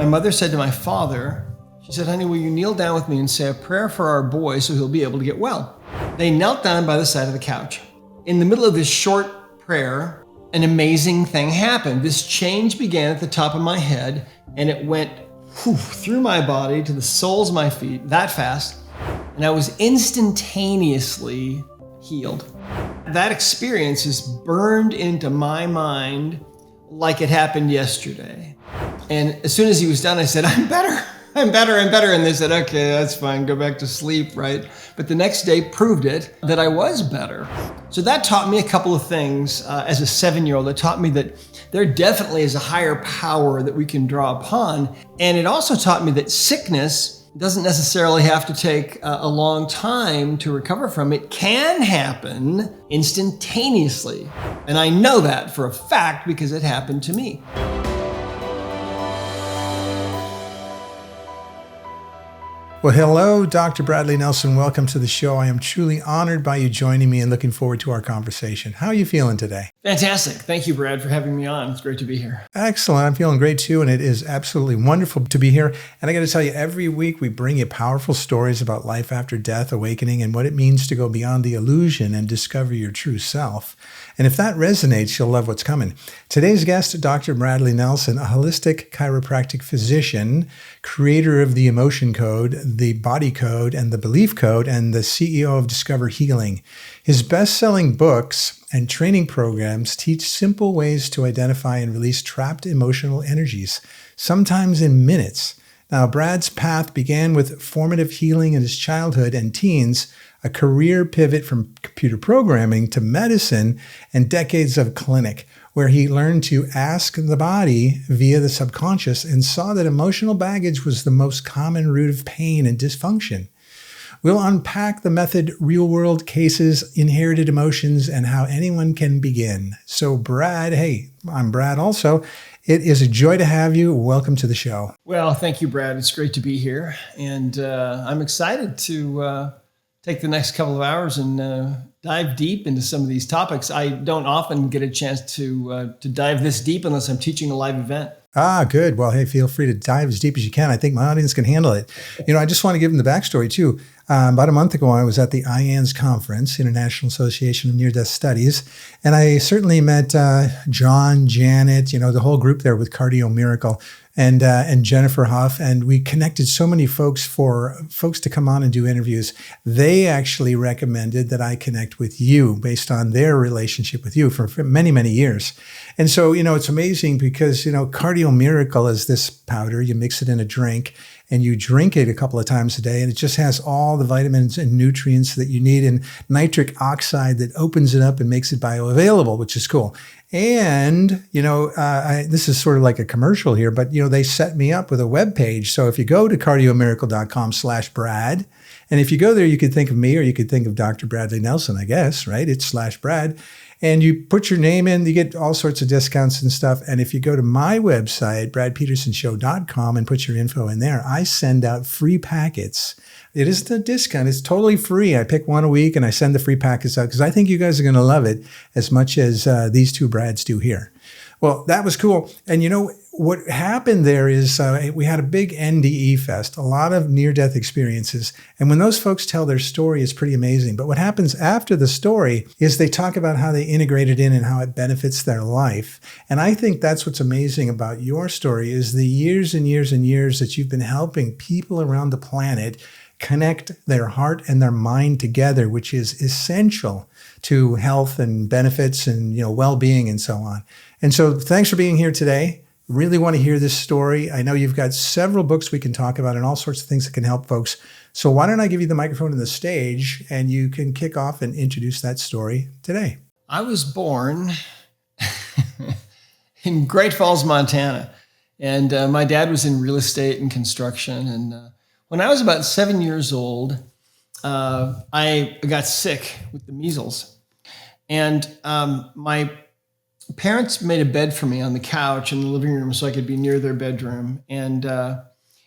My mother said to my father, she said, honey, will you kneel down with me and say a prayer for our boy so he'll be able to get well? They knelt down by the side of the couch. In the middle of this short prayer, an amazing thing happened. This change began at the top of my head, and it went through my body to the soles of my feet that fast, and I was instantaneously healed. That experience is burned into my mind like it happened yesterday. And as soon as he was done, I said, I'm better. I'm better. And they said, okay, that's fine. Go back to sleep, right? But the next day proved it that I was better. So that taught me a couple of things as a 7-year-old. It taught me that there definitely is a higher power that we can draw upon. And it also taught me that sickness doesn't necessarily have to take a long time to recover from. It can happen instantaneously. And I know that for a fact because it happened to me. Well, hello, Dr. Bradley Nelson. Welcome to the show. I am truly honored by you joining me and looking forward to our conversation. How are you feeling today? Fantastic. Thank you, Brad, for having me on. It's great to be here. Excellent. I'm feeling great too, and it is absolutely wonderful to be here. And I got to tell you, every week we bring you powerful stories about life after death, awakening, and what it means to go beyond the illusion and discover your true self. And if that resonates, you'll love what's coming. Today's guest, Dr. Bradley Nelson, a holistic chiropractic physician, creator of the Emotion Code, the Body Code, and the Belief Code, and the CEO of Discover Healing. His best-selling books and training programs teach simple ways to identify and release trapped emotional energies, sometimes in minutes. Now, Brad's path began with formative healing in his childhood and teens, a career pivot from computer programming to medicine, and decades of clinic, where he learned to ask the body via the subconscious and saw that emotional baggage was the most common root of pain and dysfunction. We'll unpack the method, real-world cases, inherited emotions, and how anyone can begin. So Brad, hey, I'm Brad also. It is a joy to have you. Welcome to the show. Well, thank you, Brad. It's great to be here. And I'm excited to take the next couple of hours and dive deep into some of these topics. I don't often get a chance to dive this deep unless I'm teaching a live event. Ah, good. Well, hey, feel free to dive as deep as you can. I think my audience can handle it. I just want to give them the backstory too. About a month ago, I was at the IANS conference, International Association of Near-Death Studies, and I certainly met John, Janet, the whole group there with Cardio Miracle, and Jennifer Huff, and we connected so many folks for folks to come on and do interviews. They actually recommended that I connect with you based on their relationship with you for many, many years. And so, it's amazing because, Cardio Miracle is this powder. You mix it in a drink and you drink it a couple of times a day, and it just has all the vitamins and nutrients that you need and nitric oxide that opens it up and makes it bioavailable, which is cool. And, this is sort of like a commercial here, but, they set me up with a web page. So if you go to cardiomiracle.com/Brad, and if you go there, you could think of me or you could think of Dr. Bradley Nelson, I guess, right? It's /Brad. And you put your name in, you get all sorts of discounts and stuff. And if you go to my website, bradpetersonshow.com, and put your info in there, I send out free packets. It isn't a discount. It's totally free. I pick one a week and I send the free packets out because I think you guys are going to love it as much as these two Brads do here. Well, that was cool. And what happened there is we had a big NDE fest, a lot of near-death experiences. And when those folks tell their story, it's pretty amazing. But what happens after the story is they talk about how they integrate it in and how it benefits their life. And I think that's what's amazing about your story is the years and years and years that you've been helping people around the planet connect their heart and their mind together, which is essential to health and benefits and well-being and so on. And so thanks for being here today. Really want to hear this story. I know you've got several books we can talk about and all sorts of things that can help folks. So why don't I give you the microphone and the stage and you can kick off and introduce that story today. I was born in Great Falls, Montana, and my dad was in real estate and construction. And when I was about 7 years old, I got sick with the measles. And my parents made a bed for me on the couch in the living room so I could be near their bedroom. And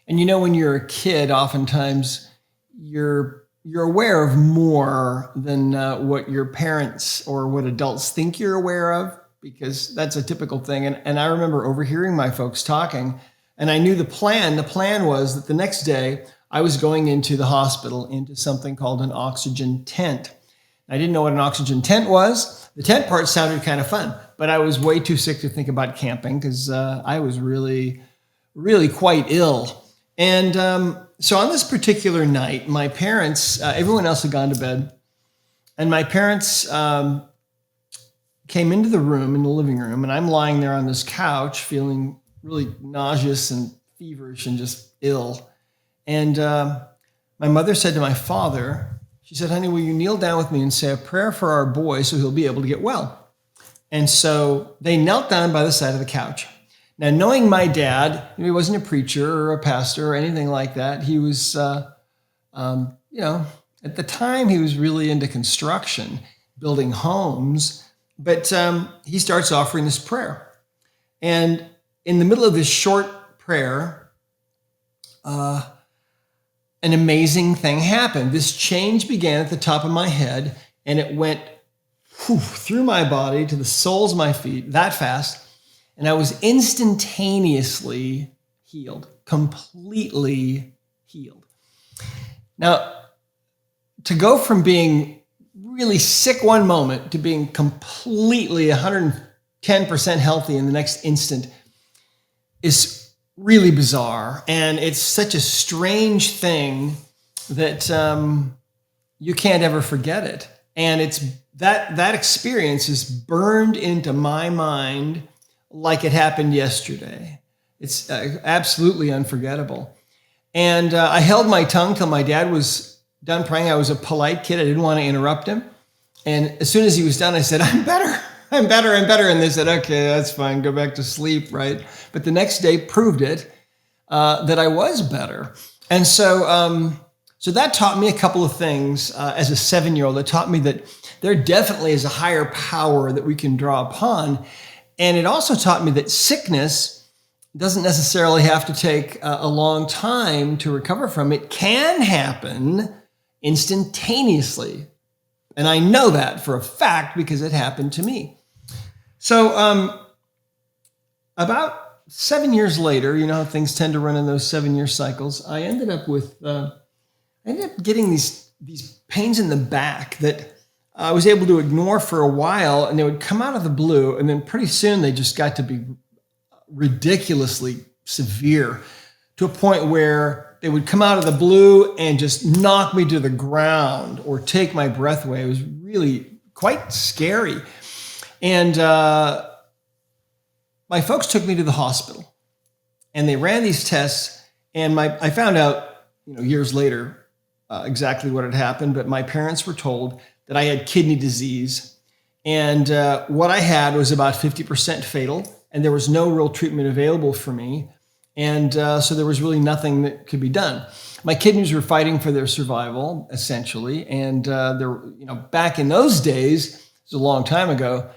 when you're a kid, oftentimes you're aware of more than what your parents or what adults think you're aware of, because that's a typical thing. And I remember overhearing my folks talking And I knew the plan. The plan was that the next day I was going into the hospital into something called an oxygen tent. I didn't know what an oxygen tent was. The tent part sounded kind of fun, but I was way too sick to think about camping because I was really, really quite ill. And so on this particular night, my parents, everyone else had gone to bed, and my parents came into the room, in the living room, and I'm lying there on this couch feeling really nauseous and feverish and just ill. And my mother said to my father, she said, "Honey, will you kneel down with me and say a prayer for our boy so he'll be able to get well?" And so they knelt down by the side of the couch. Now, knowing my dad, he wasn't a preacher or a pastor or anything like that. He was, at the time, he was really into construction, building homes. But he starts offering this prayer. And in the middle of this short prayer, an amazing thing happened. This change began at the top of my head, and it went through my body to the soles of my feet that fast. And I was instantaneously healed, completely healed. Now, to go from being really sick one moment to being completely 110% healthy in the next instant is really bizarre. And it's such a strange thing that you can't ever forget it. And it's that experience is burned into my mind like it happened yesterday. It's absolutely unforgettable. And I held my tongue till my dad was done praying. I was a polite kid. I didn't want to interrupt him. And as soon as he was done, I said, "I'm better. I'm better. I'm better." And they said, "Okay, that's fine. Go back to sleep," right? But the next day proved it, that I was better. And so that taught me a couple of things as a 7-year-old. It taught me that there definitely is a higher power that we can draw upon. And it also taught me that sickness doesn't necessarily have to take a long time to recover from. It can happen instantaneously. And I know that for a fact because it happened to me. So about 7 years later, you know how things tend to run in those 7-year cycles, I ended up getting these pains in the back that I was able to ignore for a while, and they would come out of the blue, and then pretty soon they just got to be ridiculously severe to a point where they would come out of the blue and just knock me to the ground or take my breath away. It was really quite scary. And my folks took me to the hospital, and they ran these tests, and I found out, years later, exactly what had happened, but my parents were told that I had kidney disease, and what I had was about 50% fatal, and there was no real treatment available for me, and so there was really nothing that could be done. My kidneys were fighting for their survival, essentially, and back in those days, it was a long time ago,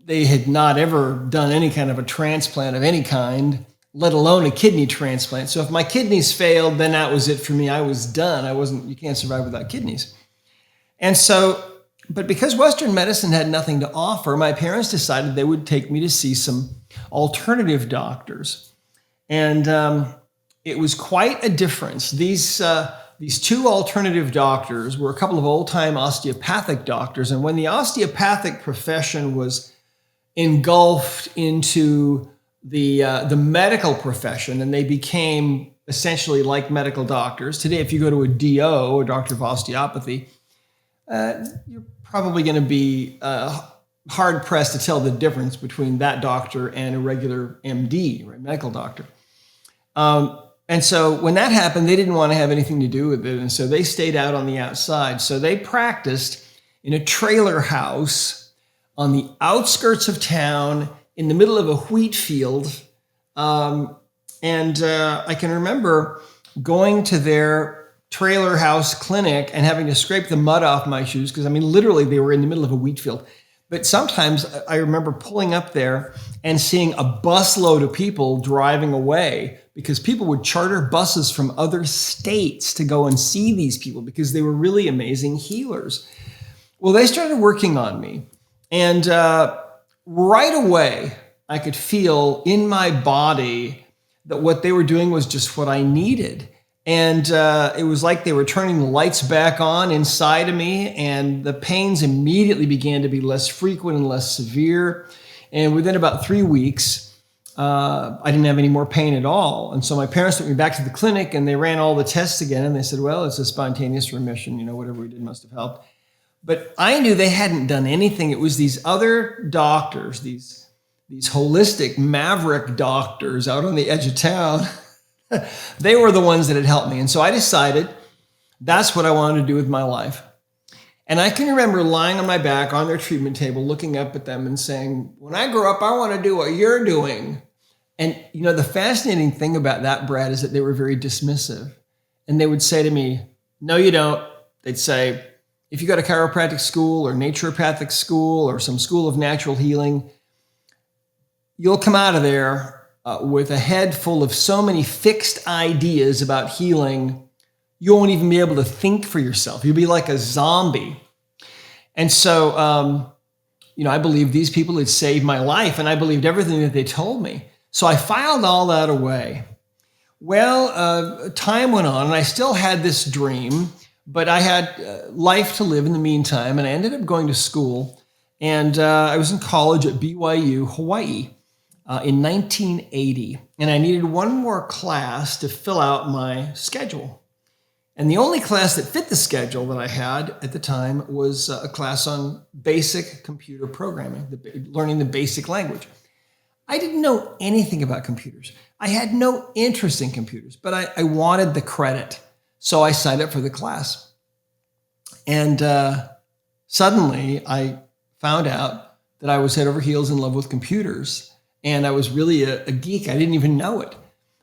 they had not ever done any kind of a transplant of any kind, let alone a kidney transplant. So if my kidneys failed, then that was it for me. I was done. You can't survive without kidneys. And so, but because Western medicine had nothing to offer, my parents decided they would take me to see some alternative doctors. And it was quite a difference. These two alternative doctors were a couple of old-time osteopathic doctors. And when the osteopathic profession was engulfed into the medical profession, and they became essentially like medical doctors. Today, if you go to a DO, a doctor of osteopathy, you're probably going to be hard-pressed to tell the difference between that doctor and a regular MD, right, medical doctor. And so when that happened, they didn't want to have anything to do with it, and so they stayed out on the outside. So they practiced in a trailer house on the outskirts of town in the middle of a wheat field. I can remember going to their trailer house clinic and having to scrape the mud off my shoes because, literally they were in the middle of a wheat field. But sometimes I remember pulling up there and seeing a busload of people driving away because people would charter buses from other states to go and see these people because they were really amazing healers. Well, they started working on me. And right away, I could feel in my body that what they were doing was just what I needed. And it was like they were turning the lights back on inside of me, and the pains immediately began to be less frequent and less severe. And within about 3 weeks, I didn't have any more pain at all. And so my parents took me back to the clinic, and they ran all the tests again, and they said, well, it's a spontaneous remission. Whatever we did must have helped. But I knew they hadn't done anything. It was these other doctors, these holistic maverick doctors out on the edge of town. They were the ones that had helped me. And so I decided that's what I wanted to do with my life. And I can remember lying on my back on their treatment table, looking up at them and saying, when I grow up, I want to do what you're doing. And, the fascinating thing about that, Brad, is that they were very dismissive. And they would say to me, no, you don't. They'd say, if you go to chiropractic school or naturopathic school or some school of natural healing, you'll come out of there with a head full of so many fixed ideas about healing, you won't even be able to think for yourself. You'll be like a zombie. And so, I believed these people had saved my life, and I believed everything that they told me. So I filed all that away. Well, time went on, and I still had this dream, but I had life to live in the meantime, and I ended up going to school. And I was in college at BYU, Hawaii. In 1980, and I needed one more class to fill out my schedule. And the only class that fit the schedule that I had at the time was a class on basic computer programming, learning the basic language. I didn't know anything about computers. I had no interest in computers, but I wanted the credit. So I signed up for the class. And suddenly I found out that I was head over heels in love with computers. And I was really a geek. I didn't even know it.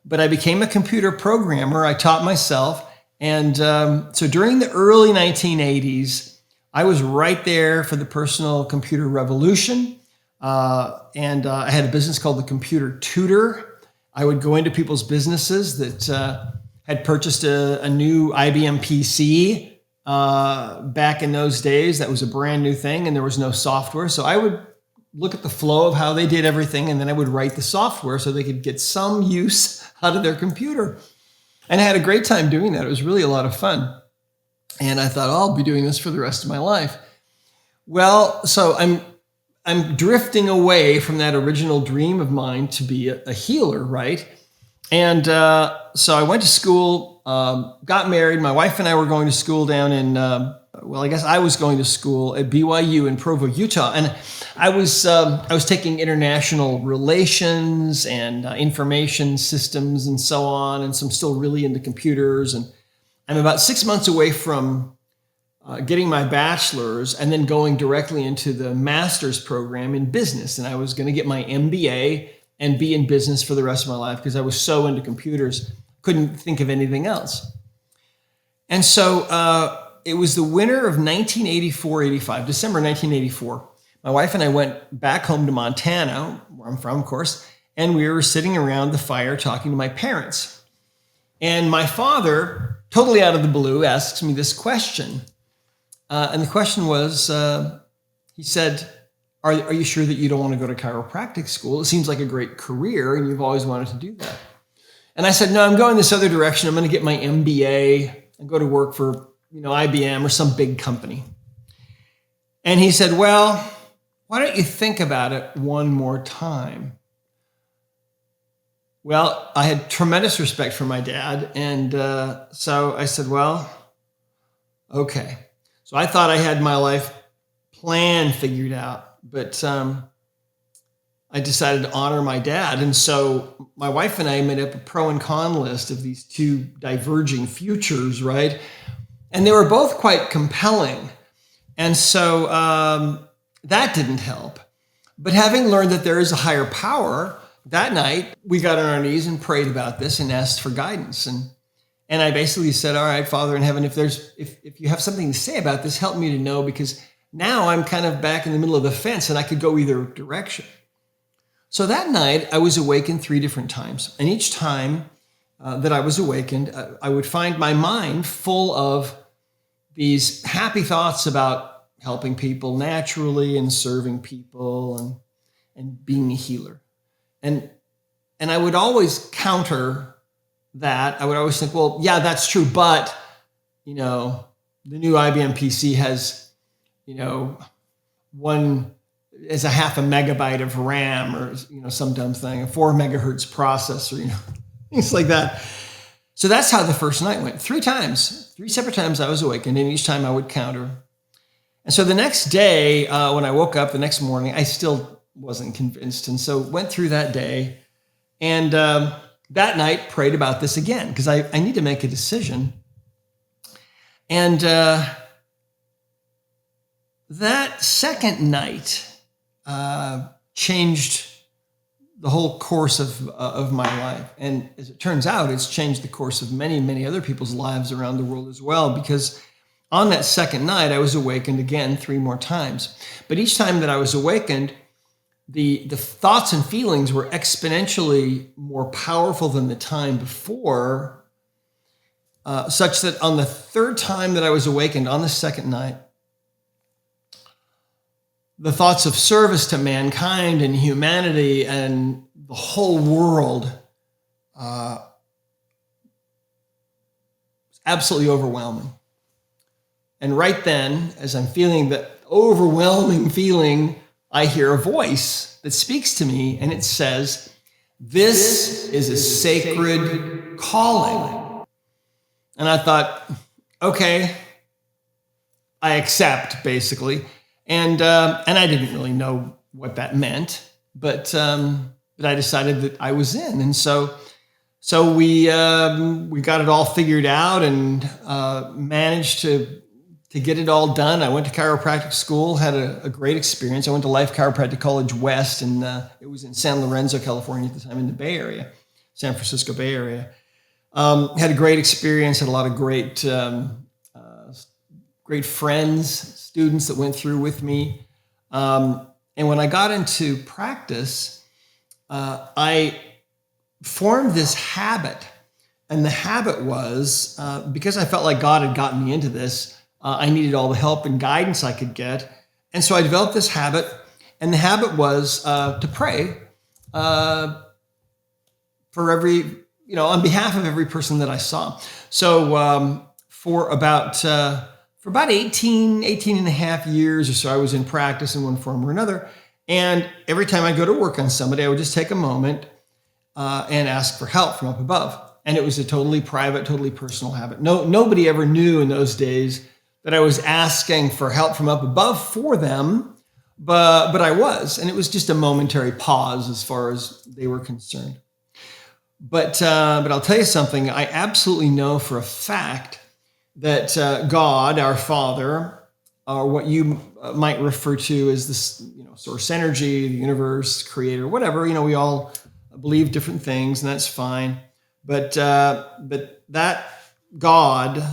But I became a computer programmer. I taught myself. And so during the early 1980s, I was right there for the personal computer revolution. And I had a business called the Computer Tutor. I would go into people's businesses that had purchased a new IBM PC back in those days. That was a brand new thing, and there was no software. So I would look at the flow of how they did everything, and then I would write the software so they could get some use out of their computer. And I had a great time doing that. It was really a lot of fun. And I thought, I'll be doing this for the rest of my life. Well, so I'm drifting away from that original dream of mine to be a healer, right? And so I went to school, got married. My wife and I were going to school down in, I guess I was going to school at BYU in Provo, Utah. And I was taking international relations and information systems and so on. And so I'm still really into computers. And I'm about 6 months away from getting my bachelor's and then going directly into the master's program in business. And I was going to get my MBA and be in business for the rest of my life because I was so into computers, couldn't think of anything else. And so it was the winter of 1984-85, December 1984. My wife and I went back home to Montana, where I'm from, of course, and we were sitting around the fire talking to my parents. And my father, totally out of the blue, asks me this question. And the question was, he said, are you sure that you don't want to go to chiropractic school? It seems like a great career, and you've always wanted to do that. And I said, no, I'm going this other direction. I'm going to get my MBA and go to work for IBM or some big company. And he said, well, why don't you think about it one more time? Well, I had tremendous respect for my dad. And so I said, well, okay. So I thought I had my life plan figured out, but I decided to honor my dad. And so my wife and I made up a pro and con list of these two diverging futures, right? And they were both quite compelling. And so that didn't help. But having learned that there is a higher power, that night we got on our knees and prayed about this and asked for guidance. And I basically said, all right, Father in heaven, if you have something to say about this, help me to know, because now I'm kind of back in the middle of the fence and I could go either direction. So that night I was awakened 3 different times. And each time that I was awakened, I would find my mind full of these happy thoughts about helping people naturally and serving people and being a healer. And And I would always counter that. I would always think, well, yeah, that's true, but, you know, the new IBM PC has, you know, one is a half a megabyte of RAM, or, you know, some dumb thing, a 4 megahertz processor, you know, things like that. So that's how the first night went. 3 separate times I was awakened, and each time I would counter. And so the next day, when I woke up the next morning, I still wasn't convinced. And so went through that day, and that night prayed about this again, because I need to make a decision. And that second night changed the whole course of my life. And as it turns out, it's changed the course of many, many other people's lives around the world as well, because on that second night, I was awakened again 3 more times. But each time that I was awakened, the thoughts and feelings were exponentially more powerful than the time before, such that on the third time that I was awakened, on the second night, the thoughts of service to mankind and humanity and the whole world was absolutely overwhelming. And right then, as I'm feeling that overwhelming feeling, I hear a voice that speaks to me, and it says, "This is a sacred calling." And I thought, okay, I accept, basically. And I didn't really know what that meant, but I decided that I was in. And so we got it all figured out, and managed to get it all done. I went to chiropractic school, had a great experience. I went to Life Chiropractic College West, and it was in San Lorenzo, California at the time, in the Bay Area, San Francisco Bay Area. Had a great experience, had a lot of great friends, students that went through with me. And when I got into practice, I formed this habit. And the habit was, because I felt like God had gotten me into this, I needed all the help and guidance I could get. And so I developed this habit. And the habit was to pray for every, you know, on behalf of every person that I saw. So for about 18 and a half years or so, I was in practice in one form or another. And every time I go to work on somebody, I would just take a moment and ask for help from up above. And it was a totally private, totally personal habit. Nobody ever knew in those days that I was asking for help from up above for them, but I was. And it was just a momentary pause as far as they were concerned. But I'll tell you something. I absolutely know for a fact that God, our Father, or what you might refer to as this, you know, source energy, the universe, creator, whatever, you know, we all believe different things, and that's fine. But that God,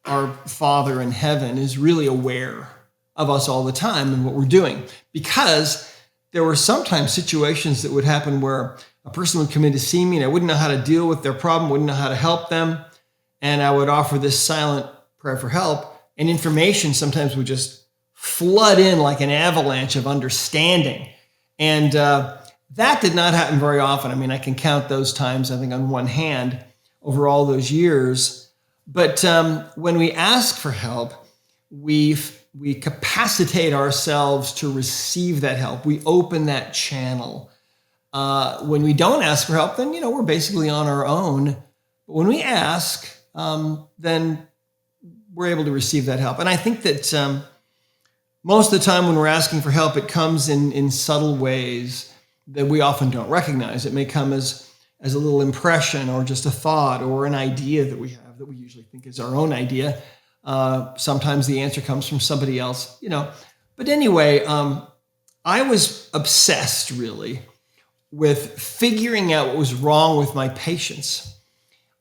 our Father in heaven, is really aware of us all the time and what we're doing, because there were sometimes situations that would happen where a person would come in to see me, and I wouldn't know how to deal with their problem, wouldn't know how to help them. And I would offer this silent prayer for help, and information sometimes would just flood in like an avalanche of understanding. And that did not happen very often. I mean, I can count those times, I think, on one hand over all those years. But when we ask for help, we capacitate ourselves to receive that help. We open that channel. When we don't ask for help, then, you know, we're basically on our own. But when we ask, then we're able to receive that help. And I think that most of the time when we're asking for help, it comes in subtle ways that we often don't recognize. It may come as a little impression, or just a thought, or an idea that we have that we usually think is our own idea. Sometimes the answer comes from somebody else, you know. But anyway, I was obsessed, really, with figuring out what was wrong with my patients.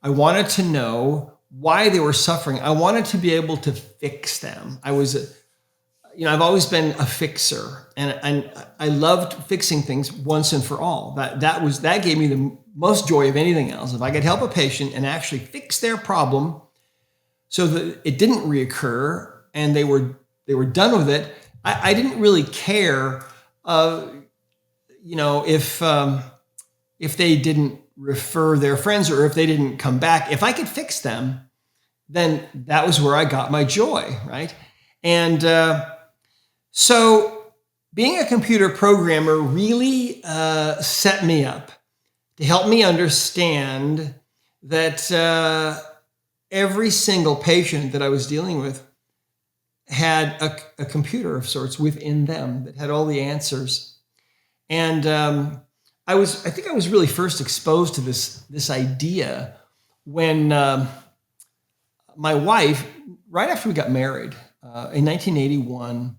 I wanted to know why they were suffering. I wanted to be able to fix them. I've always been a fixer, and I loved fixing things once and for all. That gave me the most joy of anything else. If I could help a patient and actually fix their problem so that it didn't reoccur and they were done with it, I didn't really care, if if they didn't refer their friends or if they didn't come back, if I could fix them, then that was where I got my joy, right? And so being a computer programmer really set me up to help me understand that every single patient that I was dealing with had a computer of sorts within them that had all the answers. And I think I was really first exposed to this idea when my wife, right after we got married in 1981,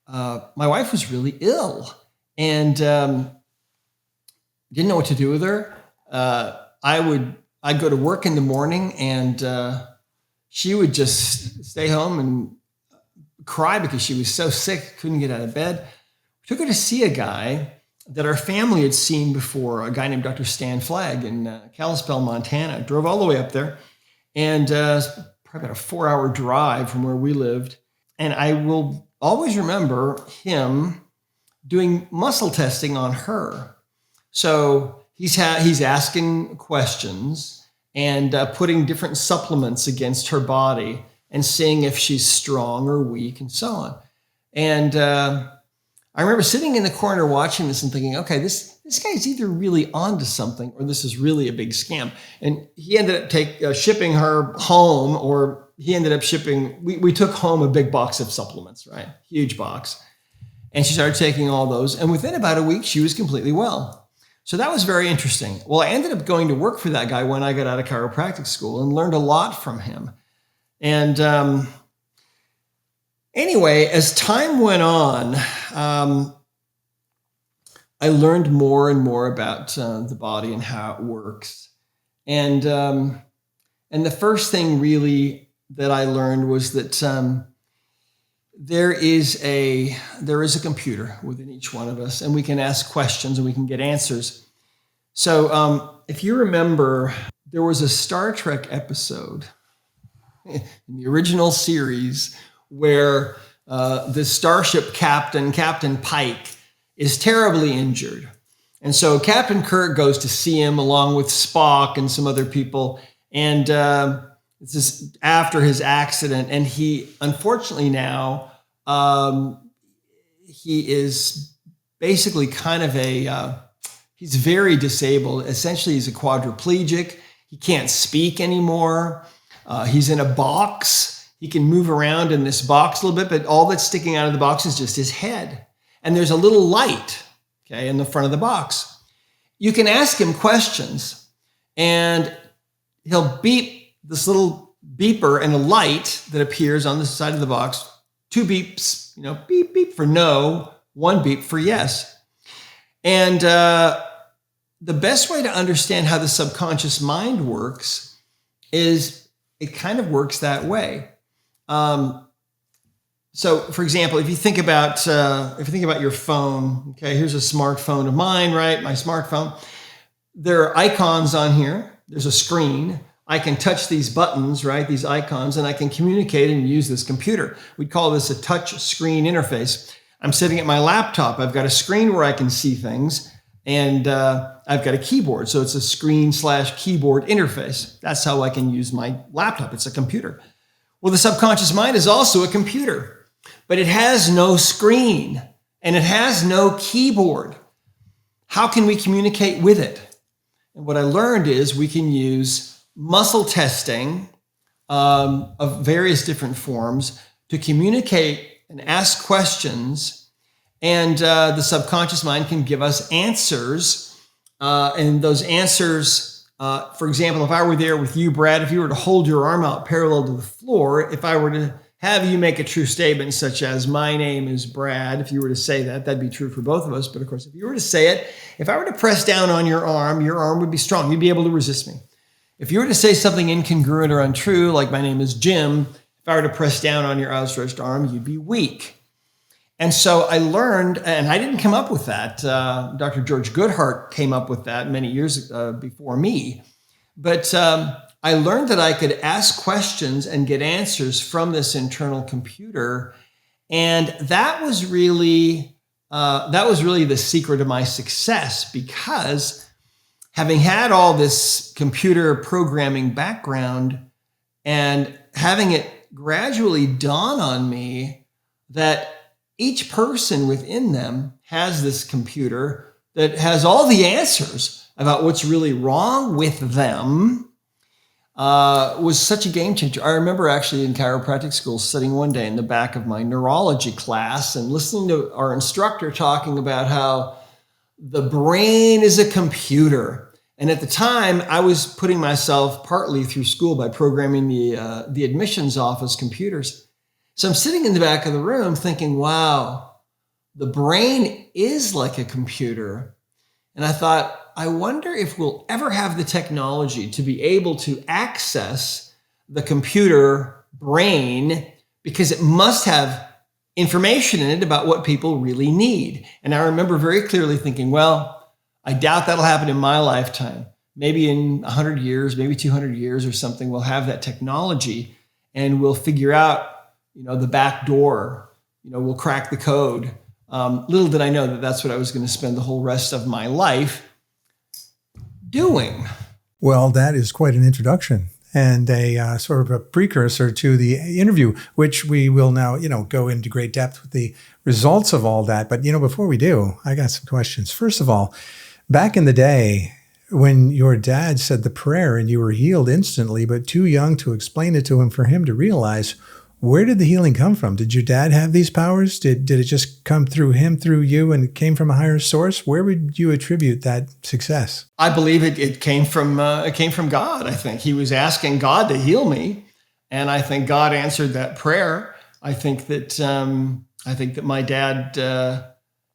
my wife was really ill and didn't know what to do with her. I'd go to work in the morning and she would just stay home and cry because she was so sick, couldn't get out of bed. We took her to see a guy that our family had seen before, a guy named Dr. Stan Flagg in Kalispell, Montana. Drove all the way up there and probably about a 4-hour drive from where we lived. And I will always remember him doing muscle testing on her. So he's asking questions and putting different supplements against her body and seeing if she's strong or weak and so on. And I remember sitting in the corner watching this and thinking, okay, this guy's either really onto something or this is really a big scam. And he ended up shipping her home, or he ended up shipping, we took home a big box of supplements, right? Huge box. And she started taking all those. And within about a week, she was completely well. So that was very interesting. Well, I ended up going to work for that guy when I got out of chiropractic school and learned a lot from him. And anyway, as time went on, I learned more and more about the body and how it works. And the first thing really that I learned was that there is a computer within each one of us, and we can ask questions and we can get answers. So if you remember, there was a Star Trek episode in the original series where the starship captain, Captain Pike, is terribly injured. And so Captain Kirk goes to see him along with Spock and some other people. And this is after his accident. And he, unfortunately now, he is basically kind of he's very disabled. Essentially, he's a quadriplegic. He can't speak anymore. He's in a box. He can move around in this box a little bit, but all that's sticking out of the box is just his head. And there's a little light, okay, in the front of the box. You can ask him questions, and he'll beep this little beeper and a light that appears on the side of the box. 2 beeps, beep, beep for no, 1 beep for yes. And the best way to understand how the subconscious mind works is it kind of works that way. So, for example, if you think about your phone, okay, here's a smartphone of mine, right? My smartphone. There are icons on here. There's a screen. I can touch these buttons, right? These icons, and I can communicate and use this computer. We call this a touch screen interface. I'm sitting at my laptop. I've got a screen where I can see things, and I've got a keyboard. So it's a screen/keyboard interface. That's how I can use my laptop. It's a computer. Well, the subconscious mind is also a computer, but it has no screen and it has no keyboard. How can we communicate with it? And what I learned is we can use muscle testing of various different forms to communicate and ask questions, and the subconscious mind can give us answers. And those answers, for example, if I were there with you, Brad, if you were to hold your arm out parallel to the floor, if I were to have you make a true statement such as, my name is Brad, if you were to say that, that'd be true for both of us. But of course, if you were to say it, if I were to press down on your arm would be strong. You'd be able to resist me. If you were to say something incongruent or untrue, like my name is Jim, if I were to press down on your outstretched arm, you'd be weak. And so I learned, and I didn't come up with that. Dr. George Goodhart came up with that many years before me. But I learned that I could ask questions and get answers from this internal computer. And that was really the secret of my success, because having had all this computer programming background and having it gradually dawn on me that each person within them has this computer that has all the answers about what's really wrong with them, was such a game changer. I remember actually in chiropractic school sitting one day in the back of my neurology class and listening to our instructor talking about how the brain is a computer. And at the time, I was putting myself partly through school by programming the admissions office computers. So I'm sitting in the back of the room thinking, wow, the brain is like a computer. And I thought, I wonder if we'll ever have the technology to be able to access the computer brain, because it must have information in it about what people really need. And I remember very clearly thinking, well, I doubt that'll happen in my lifetime. Maybe in 100 years, maybe 200 years or something, we'll have that technology and we'll figure out, the back door, we'll crack the code. Little did I know that that's what I was going to spend the whole rest of my life doing. Well, that is quite an introduction and a sort of a precursor to the interview, which we will now, go into great depth with the results of all that. But, before we do, I got some questions. First of all, back in the day when your dad said the prayer and you were healed instantly, but too young to explain it to him for him to realize, where did the healing come from? Did your dad have these powers? Did it just come through him, through you, and it came from a higher source? Where would you attribute that success? I believe it came from God. I think he was asking God to heal me, and I think God answered that prayer. I think that my dad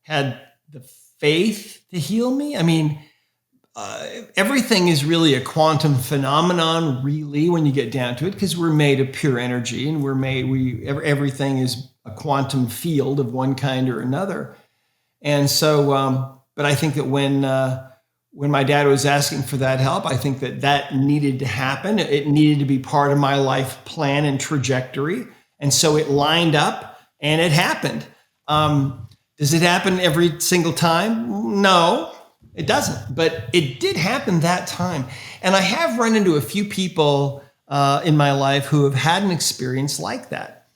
had the faith to heal me. I mean, everything is really a quantum phenomenon, really, when you get down to it, because we're made of pure energy, and everything is a quantum field of one kind or another. And so, but I think that when my dad was asking for that help, I think that needed to happen. It needed to be part of my life plan and trajectory. And so it lined up and it happened. Does it happen every single time? No. It doesn't, but it did happen that time. And I have run into a few people in my life who have had an experience like that.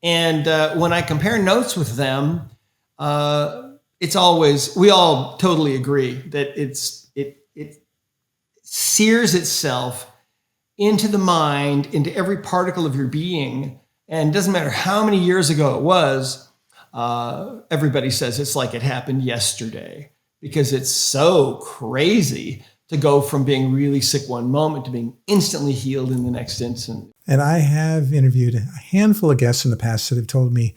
And when I compare notes with them, it's always, we all totally agree that it sears itself into the mind, into every particle of your being. And it doesn't matter how many years ago it was, everybody says it's like it happened yesterday. Because it's so crazy to go from being really sick one moment to being instantly healed in the next instant. And I have interviewed a handful of guests in the past that have told me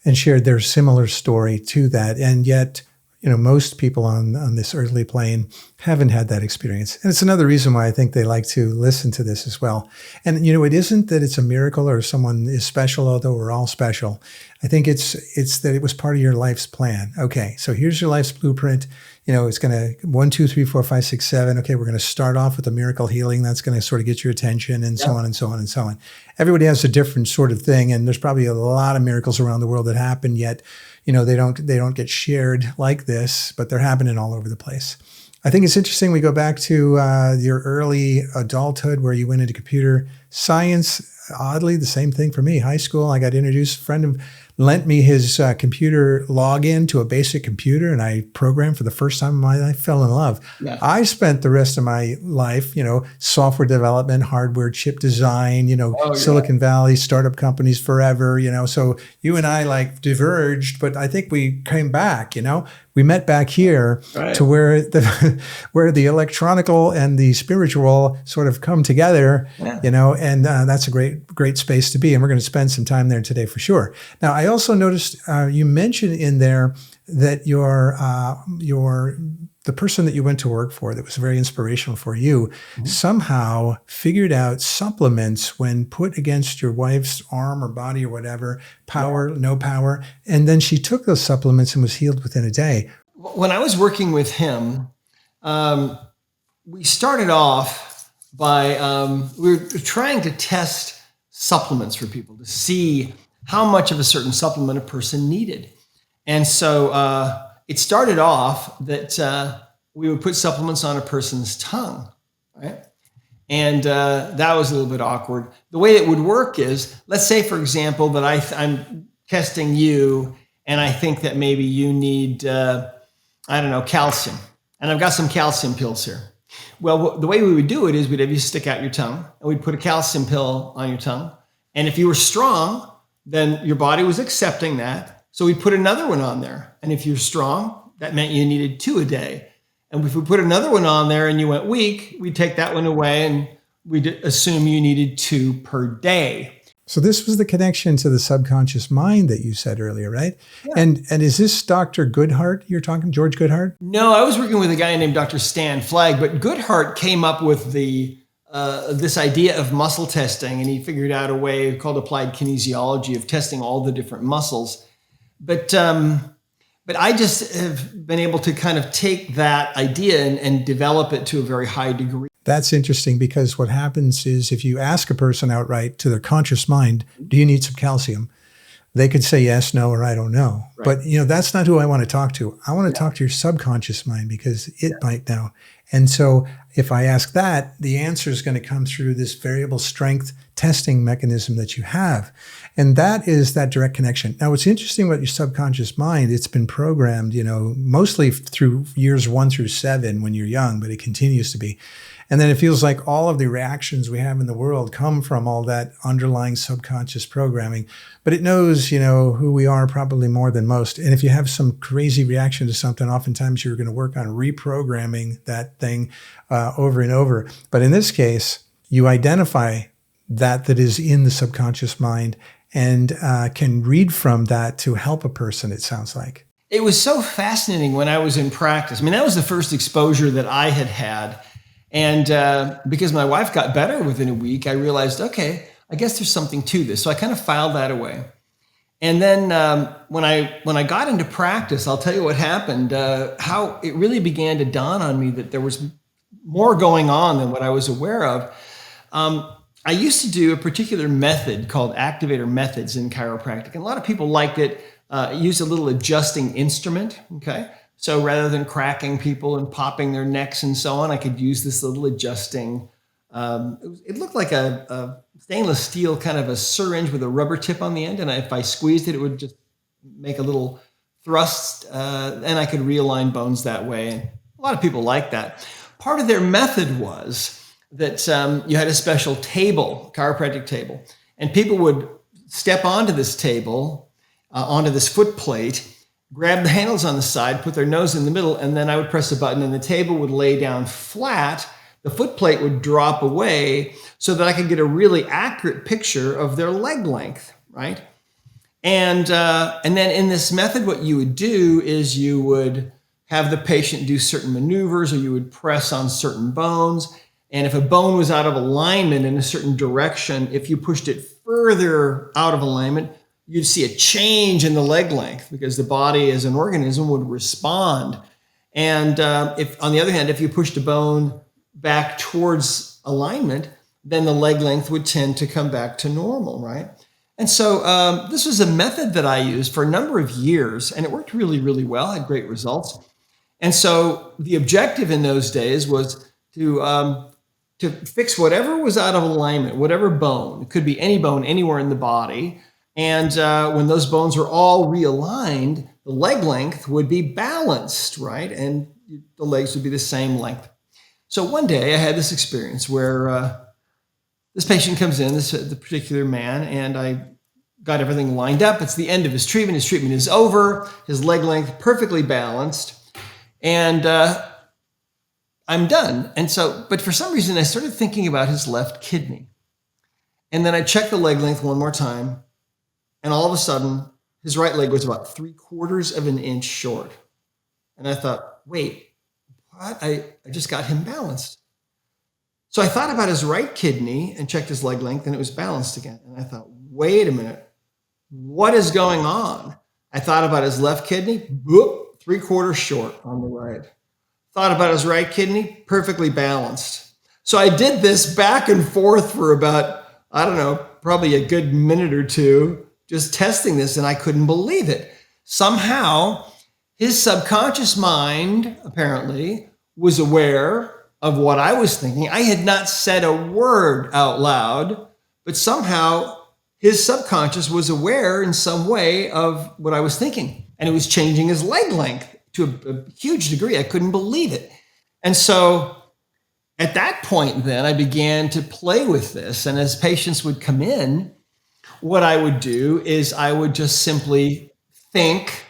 and shared their similar story to that. And yet, most people on this earthly plane haven't had that experience. And it's another reason why I think they like to listen to this as well. And, it isn't that it's a miracle or someone is special, although we're all special. I think it's that it was part of your life's plan. Okay, so here's your life's blueprint. It's going to 1, 2, 3, 4, 5, 6, 7. Okay, we're going to start off with a miracle healing. That's going to sort of get your attention and so on and so on and so on. Everybody has a different sort of thing. And there's probably a lot of miracles around the world that happen, yet, they don't get shared like this, but they're happening all over the place. I think it's interesting. We go back to your early adulthood where you went into computer science. Oddly, the same thing for me. High school, I got introduced. A friend lent me his computer login to a basic computer, and I programmed for the first time in my life, fell in love. Yeah. I spent the rest of my life, software development, hardware, chip design, Silicon Valley, startup companies forever, So you and I diverged, but I think we came back, We met back here to where the electronical and the spiritual sort of come together, and that's a great space to be. And we're going to spend some time there today for sure. Now, I also noticed you mentioned in there that the person that you went to work for that was very inspirational for you somehow figured out supplements when put against your wife's arm or body or whatever, no power. And then she took those supplements and was healed within a day. When I was working with him, we started off by, we were trying to test supplements for people to see how much of a certain supplement a person needed. And so it started off that we would put supplements on a person's tongue, right? And that was a little bit awkward. The way it would work is, let's say, for example, that I'm testing you, and I think that maybe you need, calcium. And I've got some calcium pills here. Well, the way we would do it is we'd have you stick out your tongue, and we'd put a calcium pill on your tongue. And if you were strong, then your body was accepting that. So we'd put another one on there. And if you're strong, that meant you needed 2 a day. And if we put another one on there and you went weak, we'd take that one away and we'd assume you needed 2 per day. So this was the connection to the subconscious mind that you said earlier, right? Yeah. And is this Dr. Goodhart you're talking, George Goodhart? No, I was working with a guy named Dr. Stan Flagg, but Goodhart came up with this idea of muscle testing, and he figured out a way called applied kinesiology of testing all the different muscles. But I just have been able to kind of take that idea and develop it to a very high degree. That's interesting, because what happens is if you ask a person outright to their conscious mind, do you need some calcium? They could say yes, no, or I don't know. Right. But that's not who I want to talk to. I want to talk to your subconscious mind, because it might know. And so if I ask that, the answer is going to come through this variable strength testing mechanism that you have. And that is that direct connection. Now, what's interesting about your subconscious mind, it's been programmed, mostly through years 1 through 7 when you're young, but it continues to be. And then it feels like all of the reactions we have in the world come from all that underlying subconscious programming. But it knows, who we are probably more than most. And if you have some crazy reaction to something, oftentimes you're going to work on reprogramming that thing over and over. But in this case, you identify that is in the subconscious mind and can read from that to help a person, it sounds like. It was so fascinating when I was in practice. I mean, that was the first exposure that I had. And because my wife got better within a week, I realized, okay, I guess there's something to this. So I kind of filed that away. And then when I got into practice, I'll tell you what happened, how it really began to dawn on me that there was more going on than what I was aware of. I used to do a particular method called activator methods in chiropractic. And a lot of people liked it. It used a little adjusting instrument, okay? So rather than cracking people and popping their necks and so on, I could use this little adjusting. It looked like a stainless steel kind of a syringe with a rubber tip on the end. And if I squeezed it, it would just make a little thrust, and I could realign bones that way. And a lot of people liked that. Part of their method was that you had a special table, chiropractic table, and people would step onto this table, onto this foot plate, grab the handles on the side, put their nose in the middle, and then I would press a button and the table would lay down flat. The foot plate would drop away so that I could get a really accurate picture of their leg length, right? And then in this method, what you would do is you would have the patient do certain maneuvers, or you would press on certain bones. And if a bone was out of alignment in a certain direction, if you pushed it further out of alignment, you'd see a change in the leg length, because the body as an organism would respond. And if, on the other hand, if you pushed a bone back towards alignment, then the leg length would tend to come back to normal, right? And so this was a method that I used for a number of years, and it worked really, really well, had great results. And so the objective in those days was to fix whatever was out of alignment, whatever bone. It could be any bone anywhere in the body. And when those bones were all realigned, the leg length would be balanced, right? And the legs would be the same length. So one day I had this experience where this patient comes in, the particular man, and I got everything lined up. It's the end of his treatment. His treatment is over. His leg length perfectly balanced. And I'm done. And so, but for some reason, I started thinking about his left kidney. And then I checked the leg length one more time. And all of a sudden, his right leg was about 3/4 of an inch short. And I thought, wait, what? I just got him balanced. So I thought about his right kidney and checked his leg length, and it was balanced again. And I thought, wait a minute, what is going on? I thought about his left kidney, boop, 3/4 short on the right. Thought about his right kidney, perfectly balanced. So I did this back and forth for about, I don't know, probably a good minute or two, just testing this, and I couldn't believe it. Somehow, his subconscious mind, apparently, was aware of what I was thinking. I had not said a word out loud, but somehow his subconscious was aware in some way of what I was thinking. And it was changing his leg length to a huge degree. I couldn't believe it. And so at that point, then I began to play with this. And as patients would come in, what I would do is I would just simply think,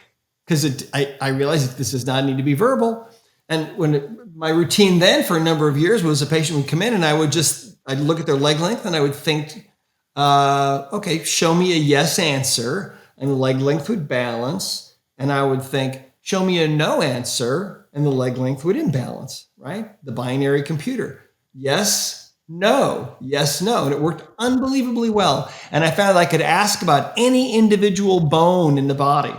because I realized that this does not need to be verbal. And my routine then for a number of years was a patient would come in and I'd look at their leg length and I would think, okay, show me a yes answer, and the leg length would balance. And I would think, show me a no answer, and the leg length would imbalance, right? The binary computer. Yes, no, yes, no. And it worked unbelievably well. And I found I could ask about any individual bone in the body.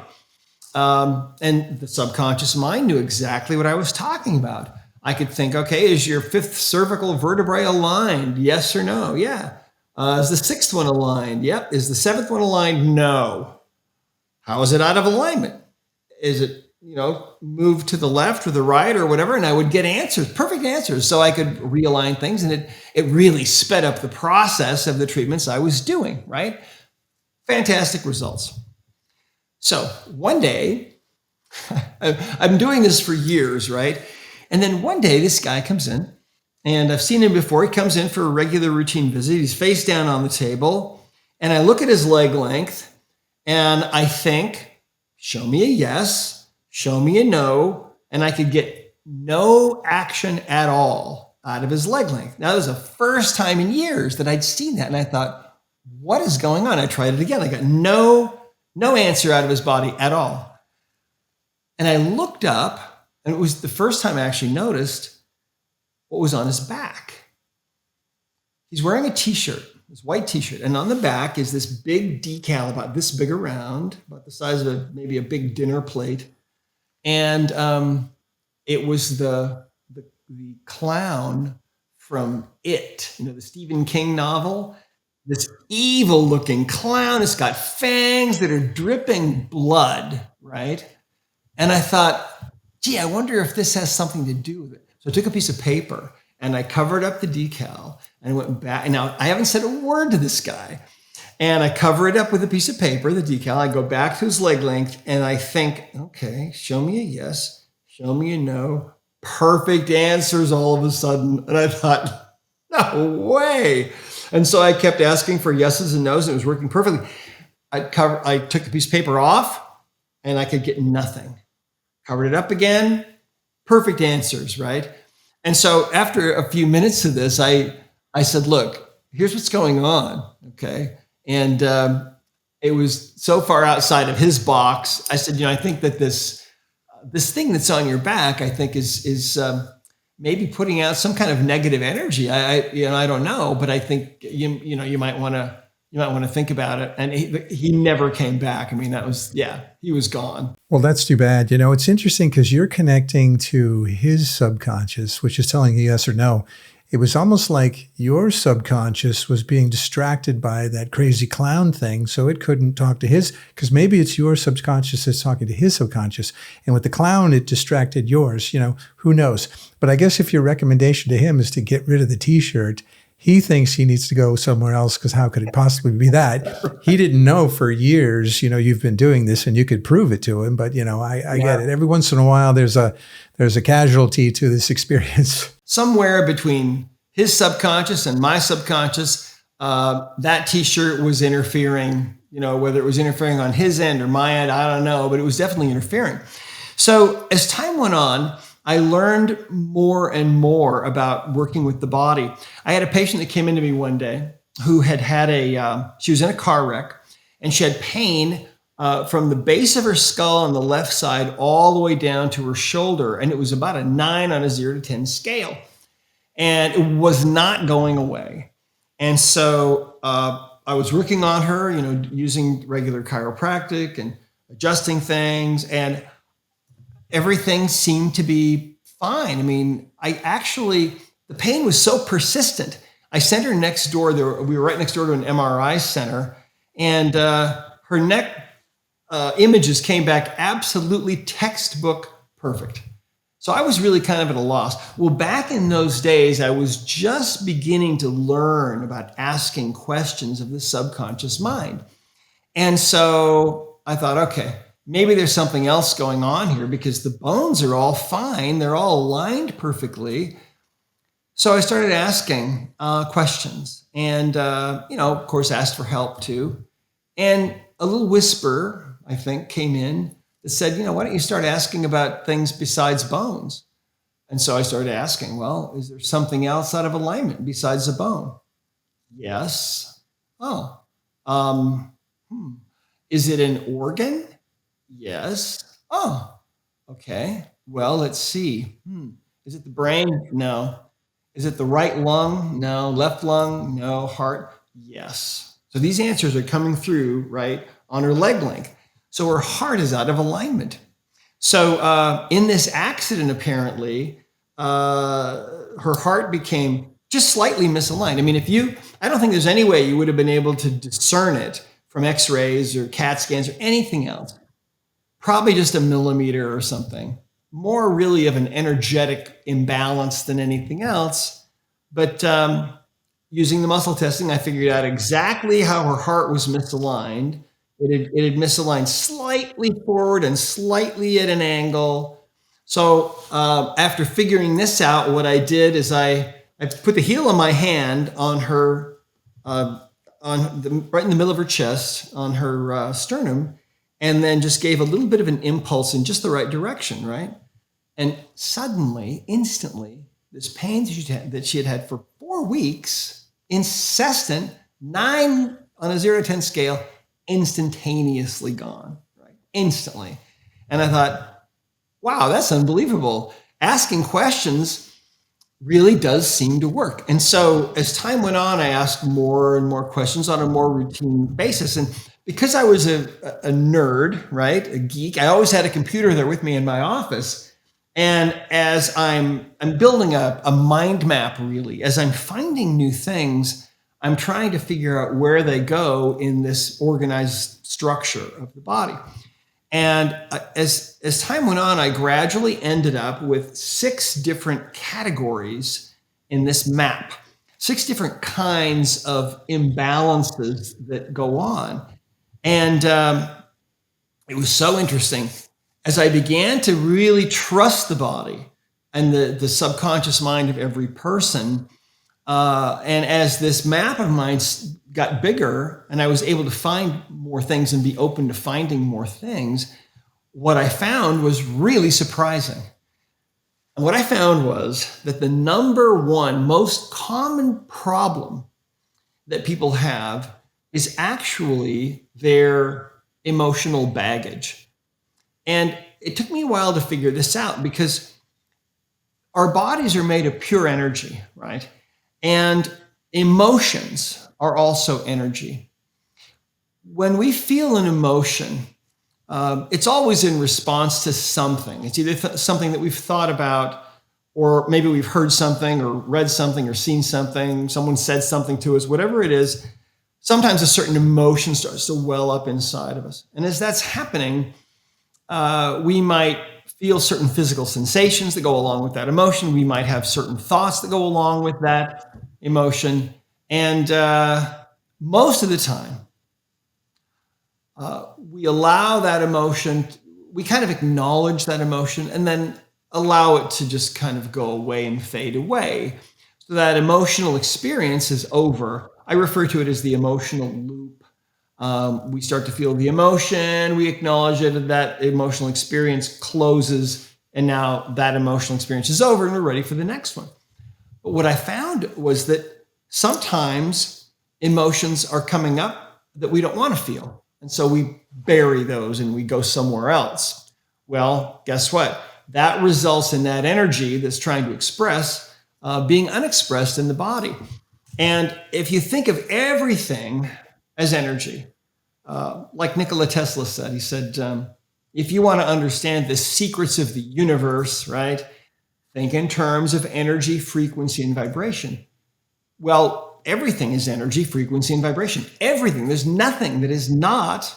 And the subconscious mind knew exactly what I was talking about. I could think, okay, is your fifth cervical vertebrae aligned? Yes or no? Yeah. Is the sixth one aligned? Yep. Is the seventh one aligned? No. How is it out of alignment? Is it, moved to the left or the right or whatever? And I would get answers, perfect answers. So I could realign things, and it really sped up the process of the treatments I was doing, right? Fantastic results. So one day, I'm doing this for years, right? And then one day this guy comes in, and I've seen him before. He comes in for a regular routine visit. He's face down on the table, and I look at his leg length, and I think, show me a yes, show me a no, and I could get no action at all out of his leg length. Now, that was the first time in years that I'd seen that, and I thought, what is going on? I tried it again. I got no answer out of his body at all. And I looked up, and it was the first time I actually noticed what was on his back. He's wearing a t-shirt, this white t-shirt, and on the back is this big decal about this big around, about the size of maybe a big dinner plate. And it was the clown from It, the Stephen King novel. This evil looking clown. It's got fangs that are dripping blood, right? And I thought, gee, I wonder if this has something to do with it. So I took a piece of paper and I covered up the decal and went back. And now I haven't said a word to this guy. And I cover it up with a piece of paper, the decal. I go back to his leg length and I think, okay, show me a yes, show me a no. Perfect answers all of a sudden. And I thought, no way. And so I kept asking for yeses and nos, and it was working perfectly. I took the piece of paper off, and I could get nothing. Covered it up again, perfect answers, right? And so after a few minutes of this, I said, look, here's what's going on, okay? And it was so far outside of his box. I said, I think that this thing that's on your back, I think is maybe putting out some kind of negative energy. I don't know, but I think you might want to think about it. And he never came back. I mean, he was gone. Well, that's too bad. It's interesting because you're connecting to his subconscious, which is telling you yes or no. It was almost like your subconscious was being distracted by that crazy clown thing, so it couldn't talk to his, because maybe it's your subconscious that's talking to his subconscious. And with the clown, it distracted yours, who knows? But I guess if your recommendation to him is to get rid of the t-shirt, he thinks he needs to go somewhere else, because how could it possibly be that? He didn't know for years, you've been doing this and you could prove it to him. But, I get it. Every once in a while, there's a casualty to this experience. Somewhere between his subconscious and my subconscious, that t-shirt was interfering, whether it was interfering on his end or my end, I don't know, but it was definitely interfering. So as time went on, I learned more and more about working with the body. I had a patient that came into me one day who had she was in a car wreck, and she had pain from the base of her skull on the left side all the way down to her shoulder. And it was about a 9 on a 0 to 10 scale. And it was not going away. And so I was working on her, using regular chiropractic and adjusting things. And everything seemed to be fine. I mean, the pain was so persistent. I sent her next door. We were right next door to an MRI center. And her neck images came back absolutely textbook perfect. So I was really kind of at a loss. Well, back in those days, I was just beginning to learn about asking questions of the subconscious mind. And so I thought, okay, maybe there's something else going on here because the bones are all fine. They're all aligned perfectly. So I started asking questions and, of course, asked for help too. And a little whisper, I think, came in that said, why don't you start asking about things besides bones? And so I started asking, well, is there something else out of alignment besides the bone? Yes. Oh. Is it an organ? Yes. Oh, okay. Well, let's see. Is it the brain? No. Is it the right lung? No. Left lung? No. Heart? Yes. So these answers are coming through, right, on her leg length. So her heart is out of alignment. So in this accident, apparently, her heart became just slightly misaligned. I mean, I don't think there's any way you would have been able to discern it from x-rays or CAT scans or anything else. Probably just a millimeter or something. More really of an energetic imbalance than anything else. But using the muscle testing, I figured out exactly how her heart was misaligned. It had misaligned slightly forward and slightly at an angle. So after figuring this out, what I did is I put the heel of my hand on her, right in the middle of her chest, on her sternum, and then just gave a little bit of an impulse in just the right direction, right? And suddenly, instantly, this pain that she had had for 4 weeks, incessant, 9 on a 0 to 10 scale, instantaneously gone, right? Instantly. And I thought, wow, that's unbelievable. Asking questions really does seem to work. And so as time went on, I asked more and more questions on a more routine basis. And because I was a nerd, right, a geek, I always had a computer there with me in my office. And as I'm building a mind map, really, as I'm finding new things, I'm trying to figure out where they go in this organized structure of the body. And as time went on, I gradually ended up with 6 different categories in this map, 6 different kinds of imbalances that go on. And it was so interesting. As I began to really trust the body and the subconscious mind of every person, and as this map of mine got bigger and I was able to find more things and be open to finding more things, what I found was really surprising. And what I found was that the number one most common problem that people have is actually their emotional baggage. And it took me a while to figure this out because our bodies are made of pure energy, right? And emotions are also energy. When we feel an emotion, it's always in response to something. It's either something that we've thought about, or maybe we've heard something or read something or seen something, someone said something to us, whatever it is. Sometimes a certain emotion starts to well up inside of us. And as that's happening, we might feel certain physical sensations that go along with that emotion. We might have certain thoughts that go along with that emotion. And most of the time, we allow that emotion, we kind of acknowledge that emotion and then allow it to just kind of go away and fade away. So that emotional experience is over. I refer to it as the emotional loop. We start to feel the emotion, we acknowledge it, and that emotional experience closes, and now that emotional experience is over and we're ready for the next one. But what I found was that sometimes emotions are coming up that we don't want to feel. And so we bury those and we go somewhere else. Well, guess what? That results in that energy that's trying to express being unexpressed in the body. And if you think of everything as energy, like Nikola Tesla said, he said, if you want to understand the secrets of the universe, right, think in terms of energy, frequency, and vibration. Well, everything is energy, frequency, and vibration. Everything. There's nothing that is not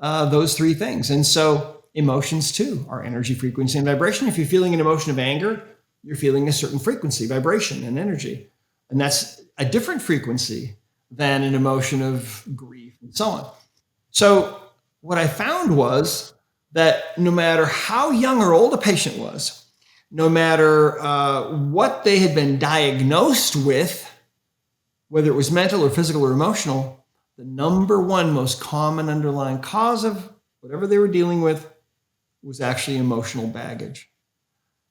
those 3 things. And so emotions too are energy, frequency, and vibration. If you're feeling an emotion of anger, you're feeling a certain frequency, vibration, and energy. And that's a different frequency than an emotion of grief and so on. So what I found was that no matter how young or old a patient was, no matter what they had been diagnosed with, whether it was mental or physical or emotional, the number one most common underlying cause of whatever they were dealing with was actually emotional baggage.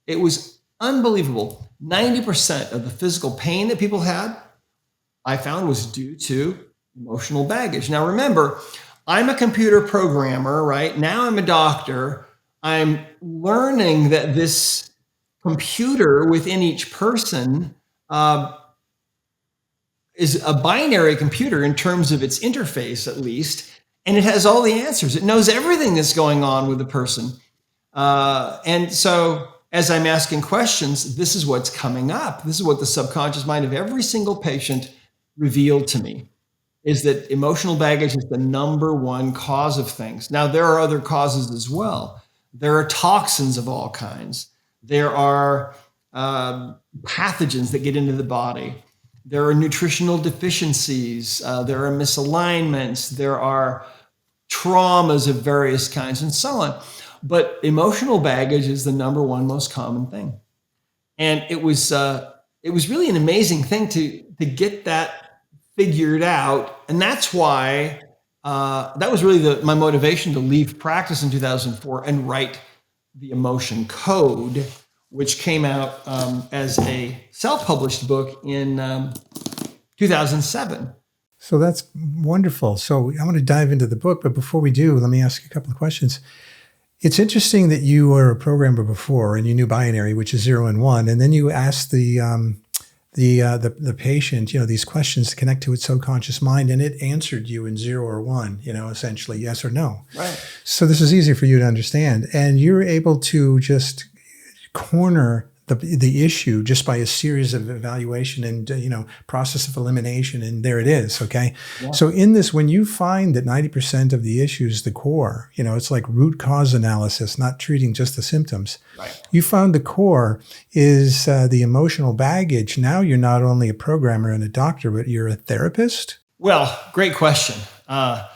It was unbelievable. 90% of the physical pain that people had, I found, was due to emotional baggage. Now, remember, I'm a computer programmer, right? Now I'm a doctor. I'm learning that this computer within each person is a binary computer in terms of its interface, at least, and it has all the answers. It knows everything that's going on with the person. And so as I'm asking questions, this is what's coming up. This is what the subconscious mind of every single patient revealed to me, is that emotional baggage is the number one cause of things. Now, there are other causes as well. There are toxins of all kinds. There are pathogens that get into the body. There are nutritional deficiencies. There are misalignments. There are traumas of various kinds and so on. But emotional baggage is the number one most common thing. And it was really an amazing thing to get that figured out. And that's why that was really my motivation to leave practice in 2004 and write the Emotion Code, which came out as a self-published book in 2007. So that's wonderful. So I want to dive into the book, but before we do, let me ask you a couple of questions. It's interesting that you were a programmer before and you knew binary, which is 0 and 1, and then you asked the patient, these questions to connect to its subconscious mind, and it answered you in 0 or 1, essentially yes or no. Right. So this is easy for you to understand, and you're able to just corner the issue just by a series of evaluation and process of elimination, and there it is. Okay, yeah. So in this, when you find that 90% of the issue is the core, it's like root cause analysis, not treating just the symptoms. Right. You found the core is the emotional baggage. Now you're not only a programmer and a doctor, but you're a therapist. Well, great question. Not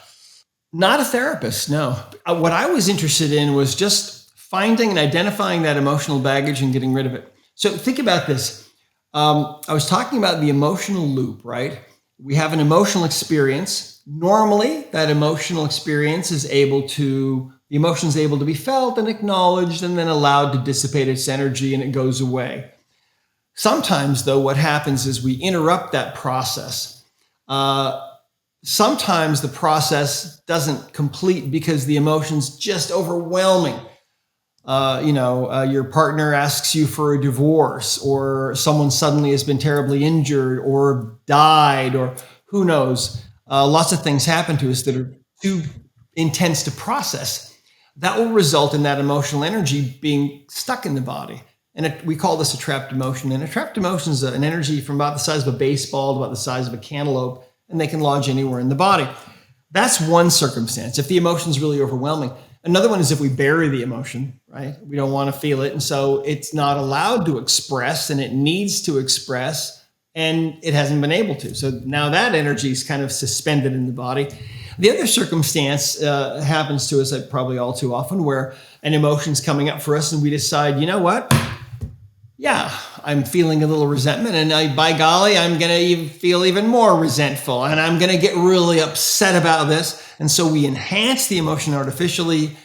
a therapist, no. What I was interested in was just finding and identifying that emotional baggage and getting rid of it. So think about this. I was talking about the emotional loop, right? We have an emotional experience. Normally, that emotional experience the emotion is able to be felt and acknowledged and then allowed to dissipate its energy and it goes away. Sometimes, though, what happens is we interrupt that process. Sometimes the process doesn't complete because the emotion's just overwhelming. Your partner asks you for a divorce, or someone suddenly has been terribly injured or died, or who knows. Lots of things happen to us that are too intense to process. That will result in that emotional energy being stuck in the body. And we call this a trapped emotion. And a trapped emotion is an energy from about the size of a baseball to about the size of a cantaloupe, and they can lodge anywhere in the body. That's one circumstance, if the emotion is really overwhelming. Another one is if we bury the emotion, right? We don't want to feel it. And so it's not allowed to express, and it needs to express, and it hasn't been able to. So now that energy is kind of suspended in the body. The other circumstance happens to us probably all too often, where an emotion's coming up for us and we decide, you know what? Yeah, I'm feeling a little resentment, and by golly, I'm going to feel even more resentful, and I'm going to get really upset about this. And so we enhance the emotion artificially.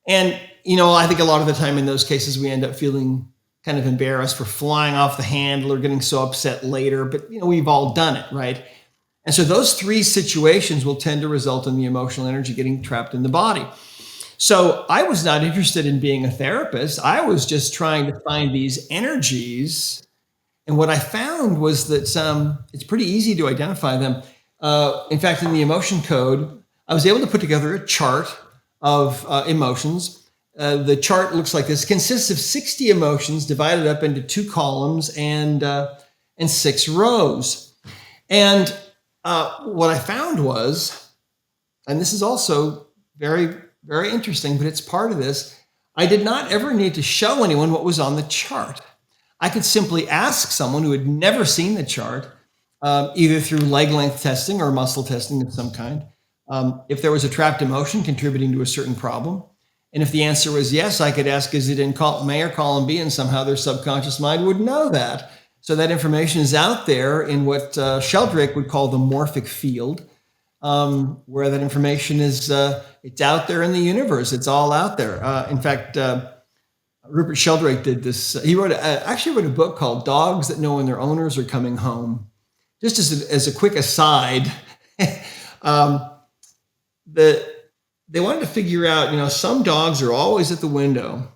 And, I think a lot of the time in those cases, we end up feeling kind of embarrassed for flying off the handle or getting so upset later. But, we've all done it, right? And so those three situations will tend to result in the emotional energy getting trapped in the body. So I was not interested in being a therapist. I was just trying to find these energies. And what I found was that it's pretty easy to identify them. In fact, in the Emotion Code, I was able to put together a chart of emotions. The chart looks like this. It consists of 60 emotions divided up into 2 columns and 6 rows. And what I found was, and this is also very very interesting, but it's part of this. I did not ever need to show anyone what was on the chart. I could simply ask someone who had never seen the chart, either through leg length testing or muscle testing of some kind, if there was a trapped emotion contributing to a certain problem. And if the answer was yes, I could ask, is it in column A or column B? And somehow their subconscious mind would know that. So that information is out there in what Sheldrake would call the morphic field, where that information is, it's out there in the universe. It's all out there. In fact, Rupert Sheldrake did this. He actually wrote a book called Dogs That Know When Their Owners Are Coming Home. Just as a quick aside, they wanted to figure out, some dogs are always at the window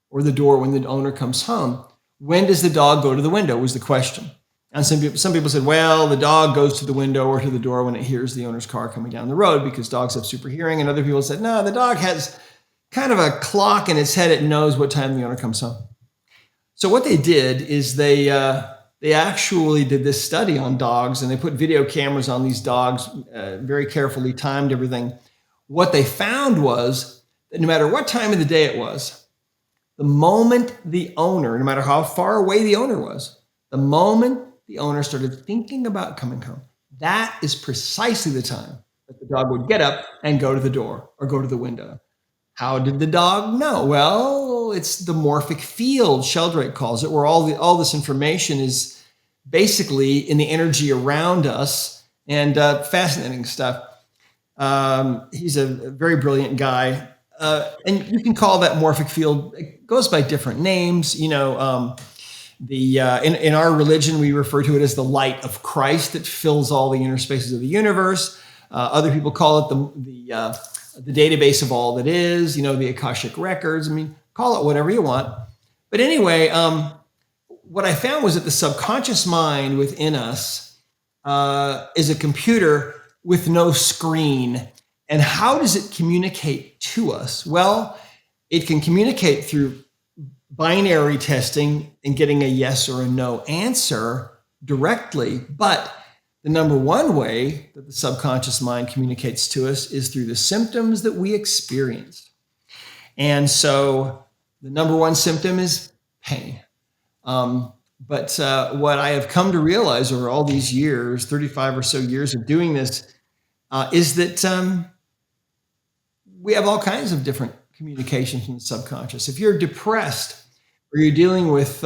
or the door when the owner comes home. When does the dog go to the window was the question. And some people said, well, the dog goes to the window or to the door when it hears the owner's car coming down the road because dogs have super hearing. And other people said, no, the dog has kind of a clock in its head. It knows what time the owner comes home. So what they did is they actually did this study on dogs, and they put video cameras on these dogs, very carefully timed everything. What they found was that no matter what time of the day it was, the moment the owner, no matter how far away the owner was, the moment the owner started thinking about coming home, that is precisely the time that the dog would get up and go to the door or go to the window. How did the dog know? Well, it's the morphic field, Sheldrake calls it, where all this information is basically in the energy around us, and fascinating stuff. He's a very brilliant guy. And you can call that morphic field, it goes by different names. In our religion, we refer to it as the light of Christ that fills all the inner spaces of the universe. Other people call it the database of all that is, the Akashic records. Call it whatever you want. But anyway, what I found was that the subconscious mind within us is a computer with no screen. And how does it communicate to us? Well, it can communicate through binary testing and getting a yes or a no answer directly. But the number one way that the subconscious mind communicates to us is through the symptoms that we experience. And so the number one symptom is pain. But what I have come to realize over all these years, 35 or so years of doing this, is that we have all kinds of different communications from the subconscious. If you're depressed, or you're dealing with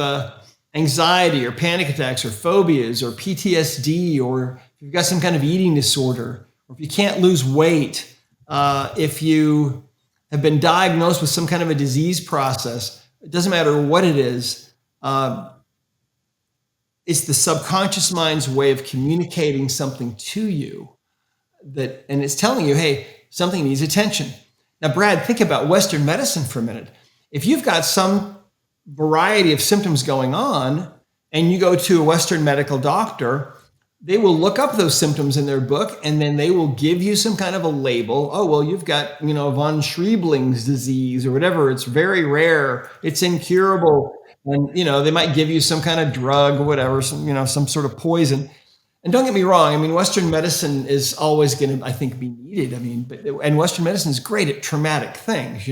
anxiety or panic attacks or phobias or PTSD, or if you've got some kind of eating disorder, or if you can't lose weight, if you have been diagnosed with some kind of a disease process, it doesn't matter what it is, it's the subconscious mind's way of communicating something to you and it's telling you, hey, something needs attention. Now, Brad, think about Western medicine for a minute. If you've got some variety of symptoms going on and you go to a Western medical doctor, they will look up those symptoms in their book and then they will give you some kind of a label. Oh, well, you've got, von Schrebling's disease or whatever. It's very rare. It's incurable. And, they might give you some kind of drug or whatever, some sort of poison. And don't get me wrong. Western medicine is always going to, I think, be needed. And Western medicine is great at traumatic things,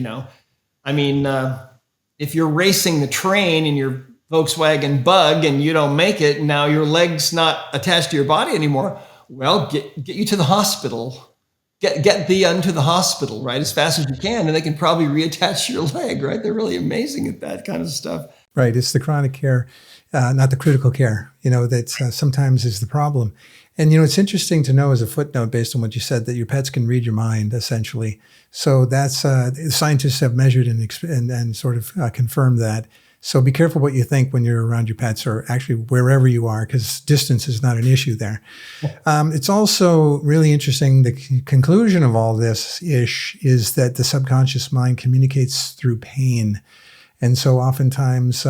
if you're racing the train in your Volkswagen Bug and you don't make it, now your leg's not attached to your body anymore. Well, get you to the hospital. Get thee unto the hospital, right, as fast as you can, and they can probably reattach your leg, right? They're really amazing at that kind of stuff. Right. It's the chronic care, not the critical care, that sometimes is the problem. And, it's interesting to know as a footnote, based on what you said, that your pets can read your mind, essentially. So that's, scientists have measured and sort of confirmed that. So be careful what you think when you're around your pets, or actually wherever you are, because distance is not an issue there. It's also really interesting. The conclusion of all this is that the subconscious mind communicates through pain. And so oftentimes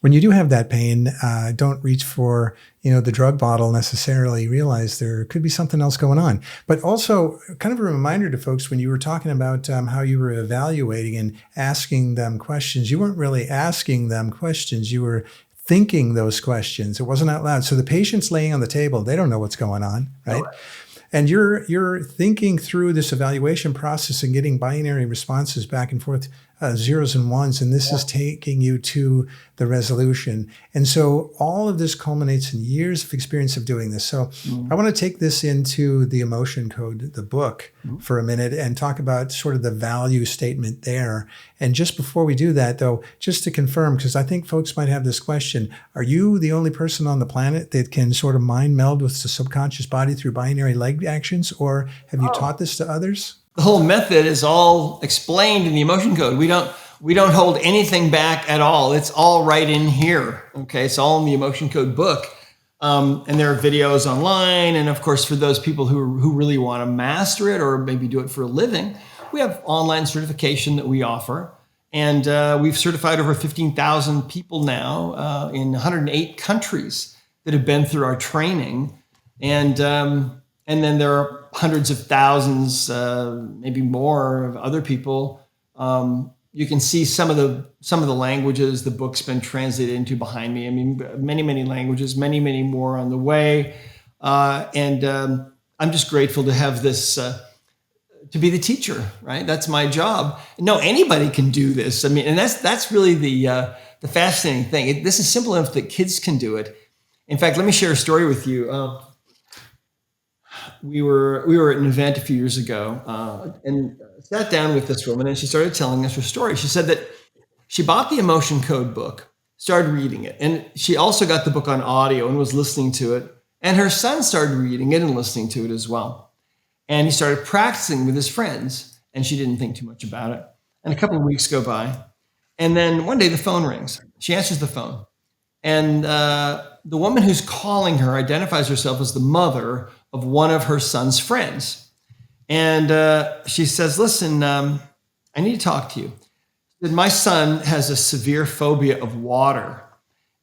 when you do have that pain, don't reach for, the drug bottle necessarily. Realize there could be something else going on. But also kind of a reminder to folks, when you were talking about how you were evaluating and asking them questions, you weren't really asking them questions. You were thinking those questions. It wasn't out loud. So the patient's laying on the table. They don't know what's going on, right? And you're thinking through this evaluation process and getting binary responses back and forth, zeros and ones, and this is taking you to the resolution. And so all of this culminates in years of experience of doing this. So I want to take this into the emotion code, the book, for a minute and talk about sort of the value statement there. And just before we do that, though, just to confirm, because I think folks might have this question, are you the only person on the planet that can sort of mind meld with the subconscious body through binary leg actions, or have you taught this to others? The whole method is all explained in the emotion code. We don't hold anything back at all. It's all right in here. Okay, it's all in the emotion code book. And there are videos online. And of course, for those people who really want to master it or maybe do it for a living, we have online certification that we offer. And we've certified over 15,000 people now in 108 countries that have been through our training. And then there are hundreds of thousands, maybe more, of other people. You can see some of the languages the book's been translated into behind me. I mean, many languages, many more on the way. And I'm just grateful to have this, to be the teacher, right? That's my job. No, anybody can do this. I mean, and that's really the fascinating thing. This is simple enough that kids can do it. In fact, let me share a story with you. We were at an event a few years ago and sat down with this woman, and she started telling us her story. She said that she bought the emotion code book, started reading it, and she also got the book on audio and was listening to it. And her son started reading it and listening to it as well. And he started practicing with his friends, and she didn't think too much about it. And a couple of weeks go by, and then one day the phone rings. She answers the phone, and the woman who's calling her identifies herself as the mother of one of her son's friends. And she says, listen, I need to talk to you. She said, my son has a severe phobia of water.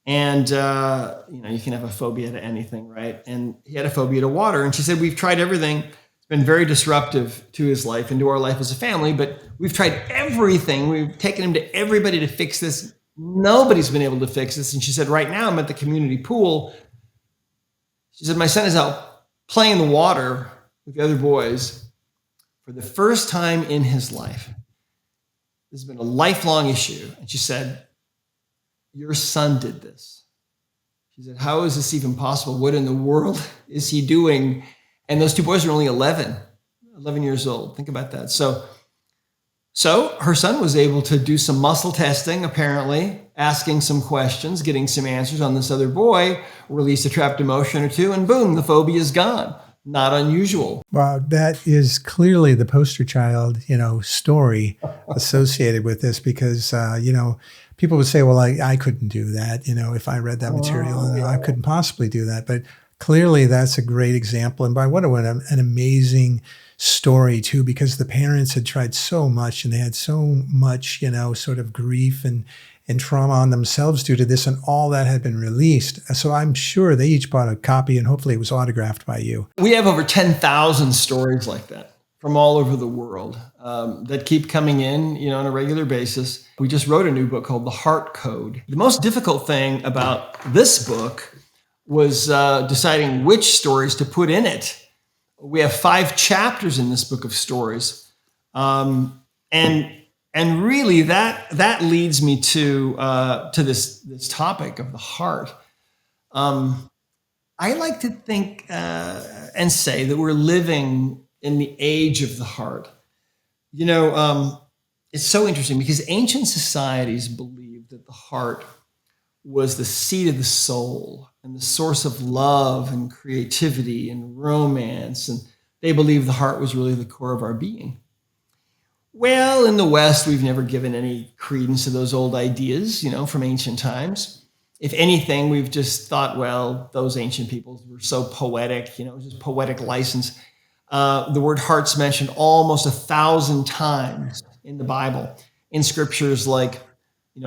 And, you can have a phobia to anything, right? And he had a phobia to water. And she said, we've tried everything. It's been very disruptive to his life and to our life as a family, but we've tried everything. We've taken him to everybody to fix this. Nobody's been able to fix this. And she said, right now I'm at the community pool. She said, my son is out playing in the water with the other boys for the first time in his life. This has been a lifelong issue. And she said, your son did this. She said, how is this even possible? What in the world is he doing? And those two boys are only 11 years old. Think about that. So her son was able to do some muscle testing, apparently, asking some questions, getting some answers on this other boy, release a trapped emotion or two, and boom, the phobia is gone. Not unusual. Wow, that is clearly the poster child, story associated with this, because, people would say, well, I couldn't do that, if I read that material, and I couldn't possibly do that. But clearly that's a great example. And by what an amazing story too, because the parents had tried so much and they had so much, sort of grief and trauma on themselves due to this, and all that had been released. So I'm sure they each bought a copy, and hopefully it was autographed by you. We have over 10,000 stories like that from all over the world that keep coming in, on a regular basis. We just wrote a new book called The Heart Code. The most difficult thing about this book was deciding which stories to put in it. We have 5 chapters in this book of stories. And really that leads me to this topic of the heart. I like to think and say that we're living in the age of the heart. It's so interesting because ancient societies believed that the heart was the seat of the soul and the source of love and creativity and romance. And they believed the heart was really the core of our being. Well, in the West, we've never given any credence to those old ideas, from ancient times. If anything, we've just thought, well, those ancient peoples were so poetic, it was just poetic license. The word heart's mentioned almost 1,000 times in the Bible, in scriptures like,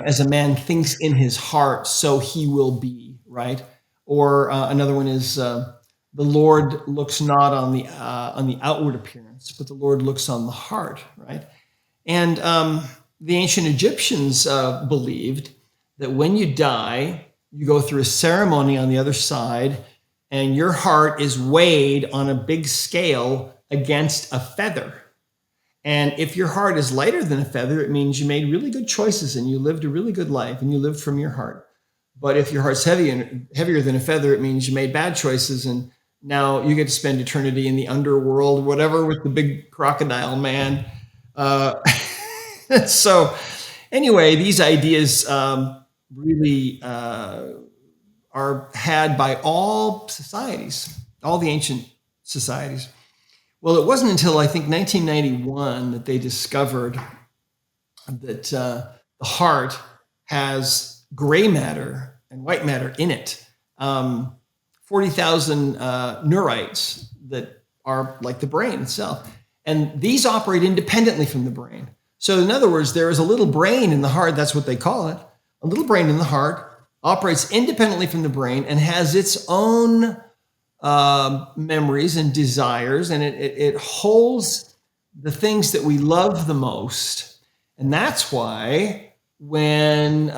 as a man thinks in his heart, so he will be, right? Or another one is, the Lord looks not on the outward appearance, but the Lord looks on the heart, right? And the ancient Egyptians believed that when you die, you go through a ceremony on the other side, and your heart is weighed on a big scale against a feather. And if your heart is lighter than a feather, it means you made really good choices and you lived a really good life and you lived from your heart. But if your heart's heavier than a feather, it means you made bad choices and now you get to spend eternity in the underworld, whatever, with the big crocodile man. So anyway, these ideas really are had by all societies, all the ancient societies. Well, it wasn't until I think 1991 that they discovered that the heart has gray matter and white matter in it. 40,000 neurites that are like the brain itself. And these operate independently from the brain. So in other words, there is a little brain in the heart, that's what they call it. A little brain in the heart operates independently from the brain and has its own memories and desires, and it holds the things that we love the most. And that's why when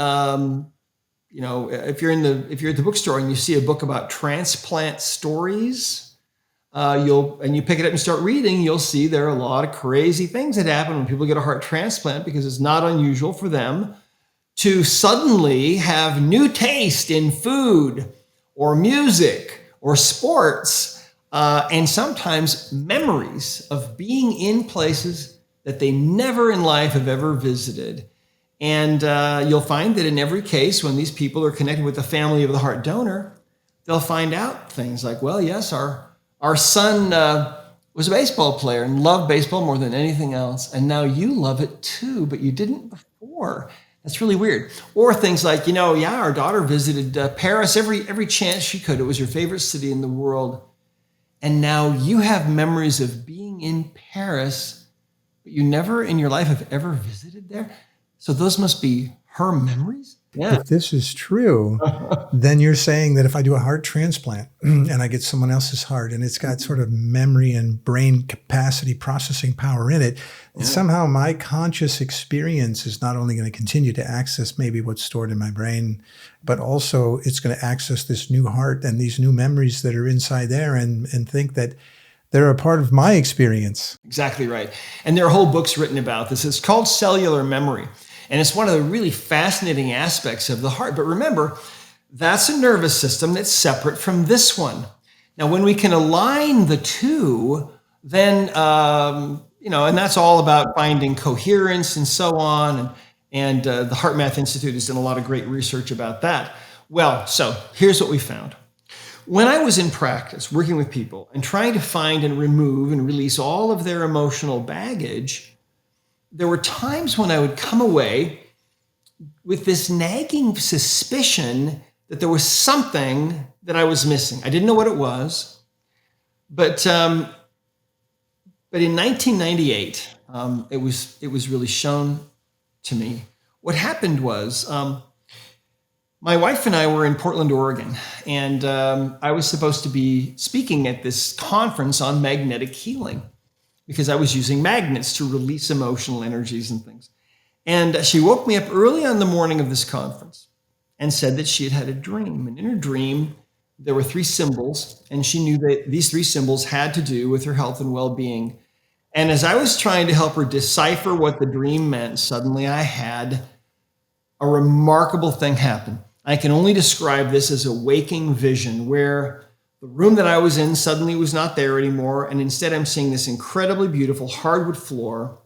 if you're at the bookstore and you see a book about transplant stories, you pick it up and start reading, you'll see there are a lot of crazy things that happen when people get a heart transplant, because it's not unusual for them to suddenly have new taste in food or music or sports, and sometimes memories of being in places that they never in life have ever visited. And you'll find that in every case, when these people are connected with the family of the heart donor, they'll find out things like, well, yes, our son was a baseball player and loved baseball more than anything else. And now you love it too, but you didn't before. That's really weird. Or things like, our daughter visited Paris every chance she could. It was her favorite city in the world. And now you have memories of being in Paris, but you never in your life have ever visited there. So those must be her memories? Yeah. If this is true, then you're saying that if I do a heart transplant and I get someone else's heart and it's got sort of memory and brain capacity processing power in it, somehow my conscious experience is not only going to continue to access maybe what's stored in my brain, but also it's going to access this new heart and these new memories that are inside there and think that they're a part of my experience. Exactly right. And there are whole books written about this. It's called cellular memory. And it's one of the really fascinating aspects of the heart. But remember, that's a nervous system that's separate from this one. Now, when we can align the two, then, and that's all about finding coherence and so on. And the Heart Math Institute has done a lot of great research about that. Well, so here's what we found. When I was in practice working with people and trying to find and remove and release all of their emotional baggage, there were times when I would come away with this nagging suspicion that there was something that I was missing. I didn't know what it was, but in 1998, it was really shown to me. What happened was my wife and I were in Portland, Oregon, and I was supposed to be speaking at this conference on magnetic healing, because I was using magnets to release emotional energies and things. And she woke me up early on the morning of this conference and said that she had had a dream. And in her dream, there were 3 symbols, and she knew that these 3 symbols had to do with her health and well-being. And as I was trying to help her decipher what the dream meant, suddenly I had a remarkable thing happen. I can only describe this as a waking vision where the room that I was in suddenly was not there anymore. And instead, I'm seeing this incredibly beautiful hardwood floor,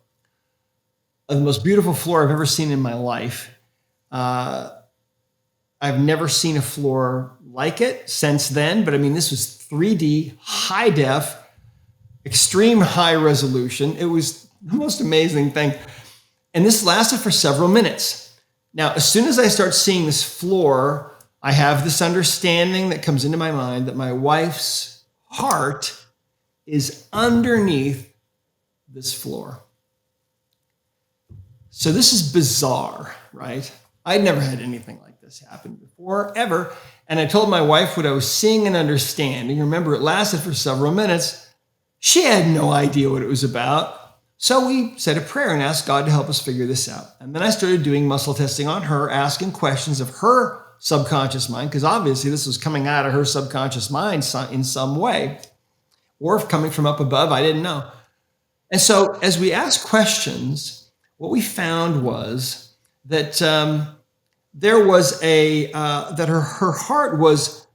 the most beautiful floor I've ever seen in my life. I've never seen a floor like it since then. But I mean, this was 3D, high def, extreme high resolution. It was the most amazing thing. And this lasted for several minutes. Now, as soon as I start seeing this floor, I have this understanding that comes into my mind that my wife's heart is underneath this floor. So this is bizarre, right? I'd never had anything like this happen before, ever. And I told my wife what I was seeing and understanding. Remember, it lasted for several minutes. She had no idea what it was about. So we said a prayer and asked God to help us figure this out. And then I started doing muscle testing on her, asking questions of her subconscious mind, because obviously this was coming out of her subconscious mind in some way, or if coming from up above, I didn't know. And so as we asked questions, what we found was that there was that her heart was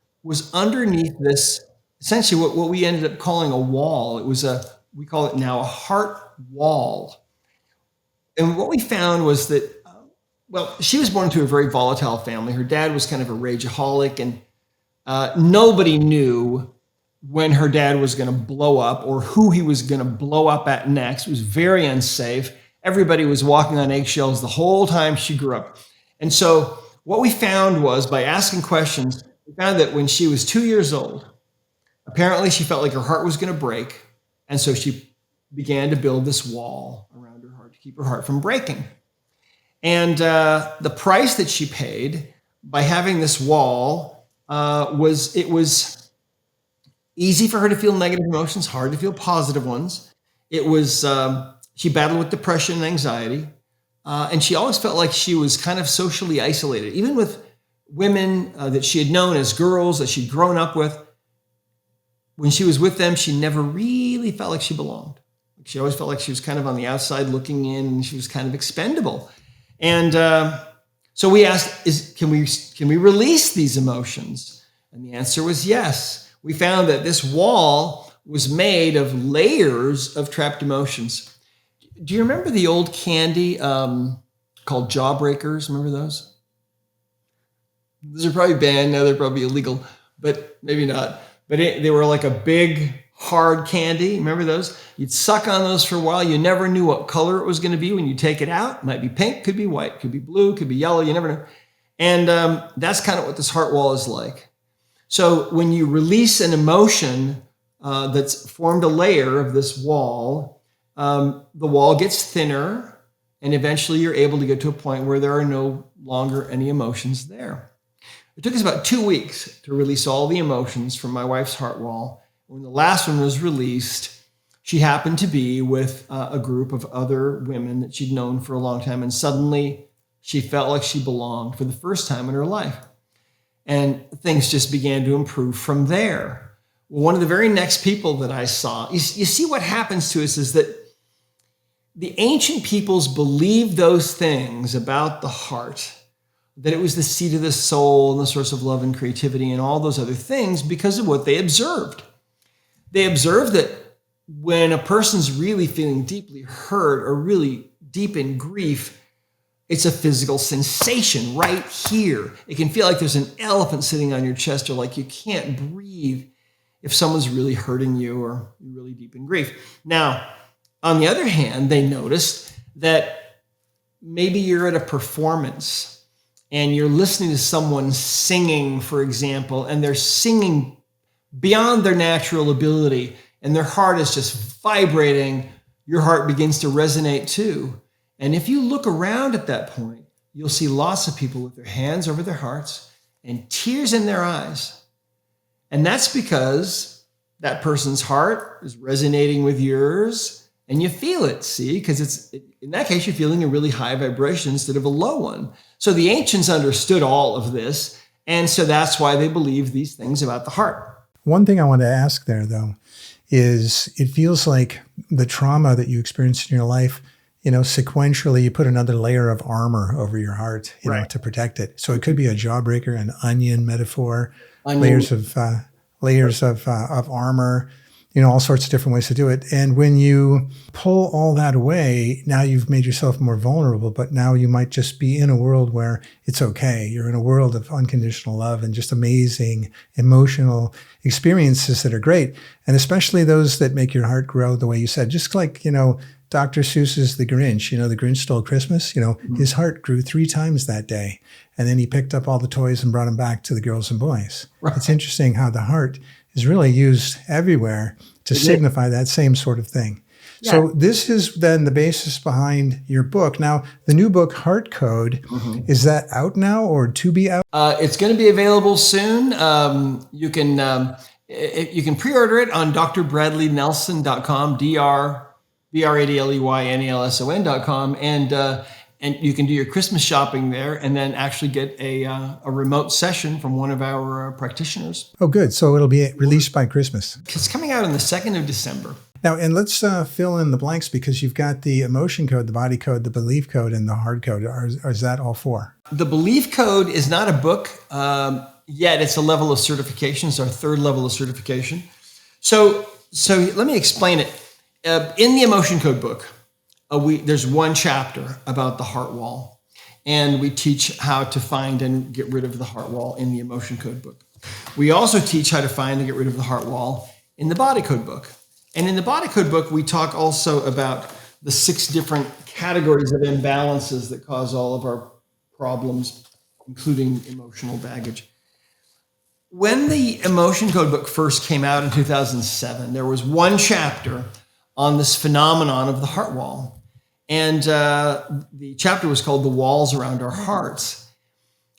underneath this, essentially what we ended up calling a wall. It was we call it now a heart wall. And what we found was that, she was born into a very volatile family. Her dad was kind of a rageaholic, and nobody knew when her dad was going to blow up or who he was going to blow up at next. It was very unsafe. Everybody was walking on eggshells the whole time she grew up. And so what we found was, by asking questions, we found that when she was 2 years old, apparently she felt like her heart was going to break. And so she began to build this wall around her heart to keep her heart from breaking. And the price that she paid by having this wall was easy for her to feel negative emotions, hard to feel positive ones. It was, she battled with depression and anxiety. And she always felt like she was kind of socially isolated, even with women that she had known as girls that she'd grown up with. When she was with them, she never really felt like she belonged. She always felt like she was kind of on the outside looking in, and she was kind of expendable. And so we asked, can we release these emotions? And the answer was yes. We found that this wall was made of layers of trapped emotions. Do you remember the old candy called Jawbreakers? Remember those? Those are probably banned now. They're probably illegal, but maybe not. But they were like a big, hard candy. Remember those? You'd suck on those for a while. You never knew what color it was going to be when you take it out. It might be pink, could be white, could be blue, could be yellow. You never know. And that's kind of what this heart wall is like. So when you release an emotion that's formed a layer of this wall, the wall gets thinner, and eventually you're able to get to a point where there are no longer any emotions there. It took us about 2 weeks to release all the emotions from my wife's heart wall. When the last one was released, she happened to be with a group of other women that she'd known for a long time, and suddenly she felt like she belonged for the first time in her life. And things just began to improve from there. One of the very next people that I saw, you see what happens to us is that the ancient peoples believed those things about the heart, that it was the seat of the soul and the source of love and creativity and all those other things because of what they observed. They observed that when a person's really feeling deeply hurt or really deep in grief, it's a physical sensation right here. It can feel like there's an elephant sitting on your chest, or like you can't breathe if someone's really hurting you or you're really deep in grief. Now, on the other hand, they noticed that maybe you're at a performance and you're listening to someone singing, for example, and they're singing beyond their natural ability, and their heart is just vibrating. Your heart begins to resonate too. And if you look around at that point, you'll see lots of people with their hands over their hearts and tears in their eyes. And that's because that person's heart is resonating with yours, and you feel it, see? Because in that case, you're feeling a really high vibration instead of a low one. So the ancients understood all of this, and so that's why they believe these things about the heart. One thing I want to ask there, though, is it feels like the trauma that you experienced in your life, sequentially, you put another layer of armor over your heart, Right. to protect it. So it could be a jawbreaker, an onion metaphor, Onion. layers of armor, all sorts of different ways to do it. And when you pull all that away, now you've made yourself more vulnerable, but now you might just be in a world where it's okay. You're in a world of unconditional love and just amazing emotional experiences that are great. And especially those that make your heart grow the way you said, just like, Dr. Seuss's The Grinch, The Grinch Stole Christmas, his heart grew 3 times that day. And then he picked up all the toys and brought them back to the girls and boys. Right. It's interesting how the heart is really used everywhere to signify that same sort of thing. Yeah. So this is then the basis behind your book. Now, the new book, Heart Code, is that out now or to be out? It's going to be available soon. You can pre-order it on drbradleynelson.com, drbradleynelson.com, and And you can do your Christmas shopping there and then actually get a remote session from one of our practitioners. Oh, good. So it'll be released by Christmas. It's coming out on the 2nd of December. Now, and let's fill in the blanks because you've got the emotion code, the body code, the belief code, and the heart code. Or is that all four? The belief code is not a book yet. It's a level of certification. It's our 3rd level of certification. So let me explain it. In the emotion code book, there's one chapter about the heart wall, and we teach how to find and get rid of the heart wall in the emotion code book. We also teach how to find and get rid of the heart wall in the body code book. And in the body code book, we talk also about the 6 different categories of imbalances that cause all of our problems, including emotional baggage. When the emotion code book first came out in 2007, there was one chapter on this phenomenon of the heart wall. And the chapter was called The Walls Around Our Hearts.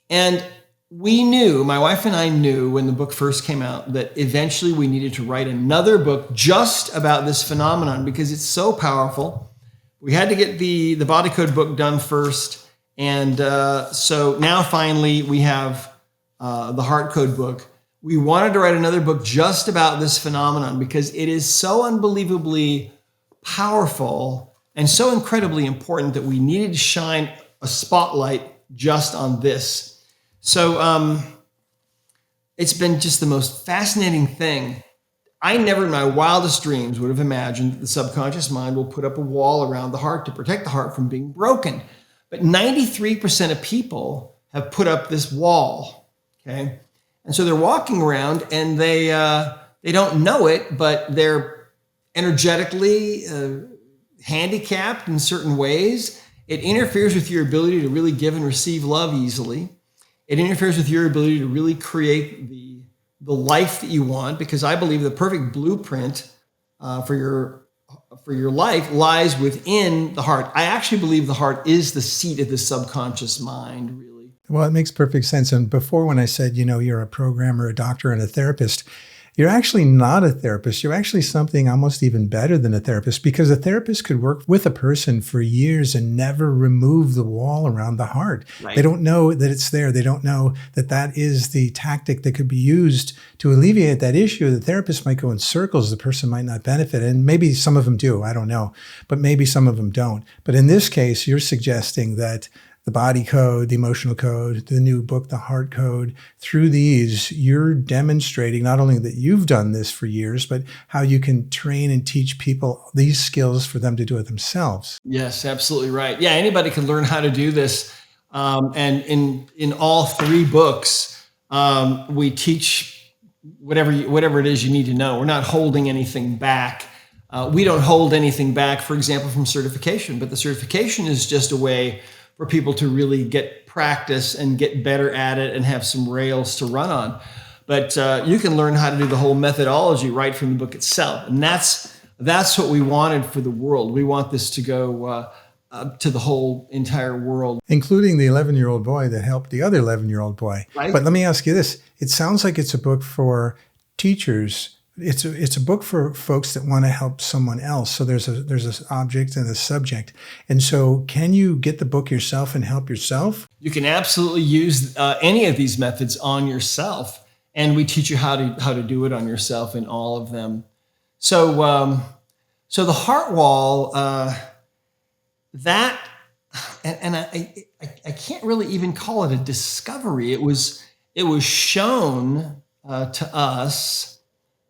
And we knew, my wife and I knew when the book first came out, that eventually we needed to write another book just about this phenomenon because it's so powerful. We had to get the body code book done first. And so now finally we have the heart code book. We wanted to write another book just about this phenomenon because it is so unbelievably powerful and so incredibly important that we needed to shine a spotlight just on this. So it's been just the most fascinating thing. I never in my wildest dreams would have imagined that the subconscious mind will put up a wall around the heart to protect the heart from being broken. But 93% of people have put up this wall, okay? And so they're walking around and they don't know it, but they're energetically handicapped in certain ways. It interferes with your ability to really give and receive love easily. It interferes with your ability to really create the life that you want, because I believe the perfect blueprint for your life lies within the heart. I actually believe the heart is the seat of the subconscious mind, really. Well, it makes perfect sense. And before, when I said, you're a programmer, a doctor, and a therapist, you're actually not a therapist. You're actually something almost even better than a therapist, because a therapist could work with a person for years and never remove the wall around the heart. Right. They don't know that it's there. They don't know that that is the tactic that could be used to alleviate that issue. The therapist might go in circles. The person might not benefit. And maybe some of them do. I don't know. But maybe some of them don't. But in this case, you're suggesting that the body code, the emotional code, the new book, the heart code, through these, you're demonstrating not only that you've done this for years, but how you can train and teach people these skills for them to do it themselves. Yes, absolutely right. Yeah, anybody can learn how to do this. And in all 3 books, we teach whatever it is you need to know. We're not holding anything back. We don't hold anything back, for example, from certification, but the certification is just a way for people to really get practice and get better at it and have some rails to run on. But you can learn how to do the whole methodology right from the book itself. And that's what we wanted for the world. We want this to go to the whole entire world. Including the 11-year-old boy that helped the other 11-year-old boy. Right. But let me ask you this. It sounds like it's a book for teachers. It's a book for folks that want to help someone else. So there's an object and a subject. And so can you get the book yourself and help yourself? You can absolutely use any of these methods on yourself. And we teach you how to do it on yourself in all of them. So the heart wall, that, and I can't really even call it a discovery. It was shown to us.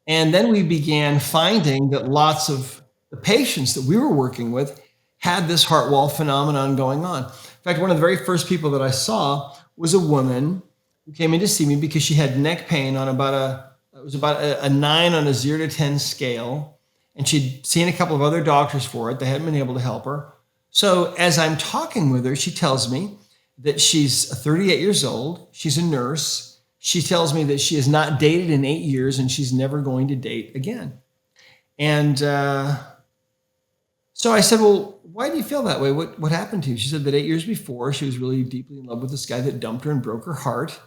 And then we began finding that lots of the patients that we were working with had this heart wall phenomenon going on. In fact, one of the very first people that I saw was a woman who came in to see me because she had neck pain on about a 9 on a 0 to 10 scale. And she'd seen a couple of other doctors for it. They hadn't been able to help her. So as I'm talking with her, she tells me that she's 38 years old. She's a nurse. She tells me that she has not dated in 8 years and she's never going to date again. And so I said, well, why do you feel that way? What happened to you? She said that 8 years before, she was really deeply in love with this guy that dumped her and broke her heart.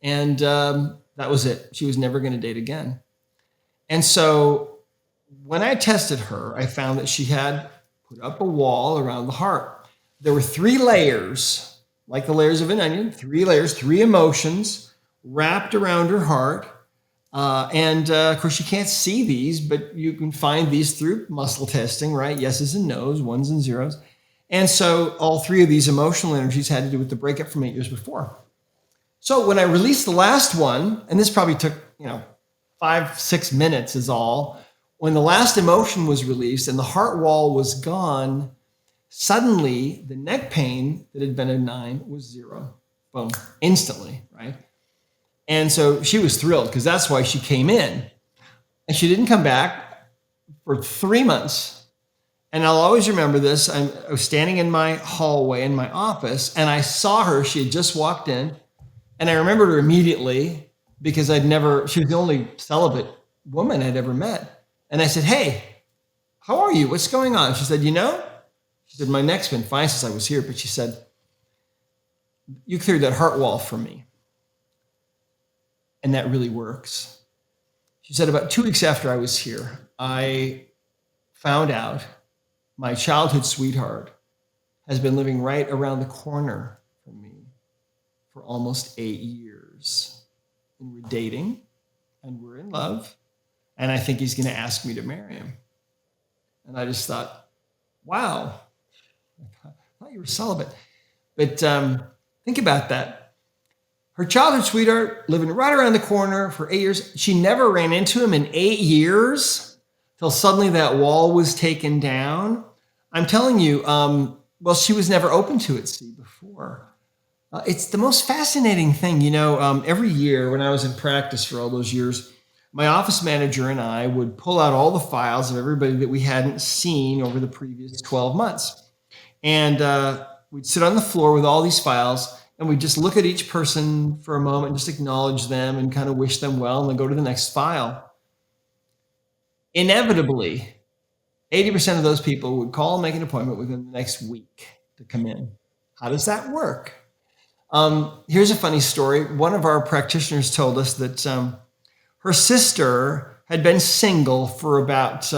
And that was it. She was never going to date again. And so when I tested her, I found that she had put up a wall around the heart. there were 3 layers, like the layers of an onion, 3 layers, 3 emotions wrapped around her heart. Of course, you can't see these, but you can find these through muscle testing, right? Yeses and nos, ones and zeros. And so all 3 of these emotional energies had to do with the breakup from 8 years before. So when I released the last one, and this probably took, 5-6 minutes is all, when the last emotion was released and the heart wall was gone, suddenly the neck pain that had been a 9 was 0. Boom, instantly, right? And so she was thrilled because that's why she came in. And she didn't come back for 3 months. And I'll always remember this. I was standing in my hallway in my office and I saw her. She had just walked in. And I remembered her immediately because she was the only celibate woman I'd ever met. And I said, "Hey, how are you? What's going on?" She said, she said, "My neck's been fine since I was here." But she said, "You cleared that heart wall for me. And that really works." She said, about 2 weeks after I was here, I found out my childhood sweetheart has been living right around the corner from me for almost 8 years. And we're dating and we're in love. And I think he's going to ask me to marry him. And I just thought, wow, I thought you were celibate. But think about that. Her childhood sweetheart living right around the corner for 8 years. She never ran into him in 8 years till suddenly that wall was taken down. I'm telling you, she was never open to it, before. It's the most fascinating thing. Every year when I was in practice for all those years, my office manager and I would pull out all the files of everybody that we hadn't seen over the previous 12 months. And we'd sit on the floor with all these files and we'd just look at each person for a moment, just acknowledge them and kind of wish them well, and then go to the next file. Inevitably, 80% of those people would call and make an appointment within the next week to come in. How does that work? Here's a funny story. One of our practitioners told us that her sister had been single for about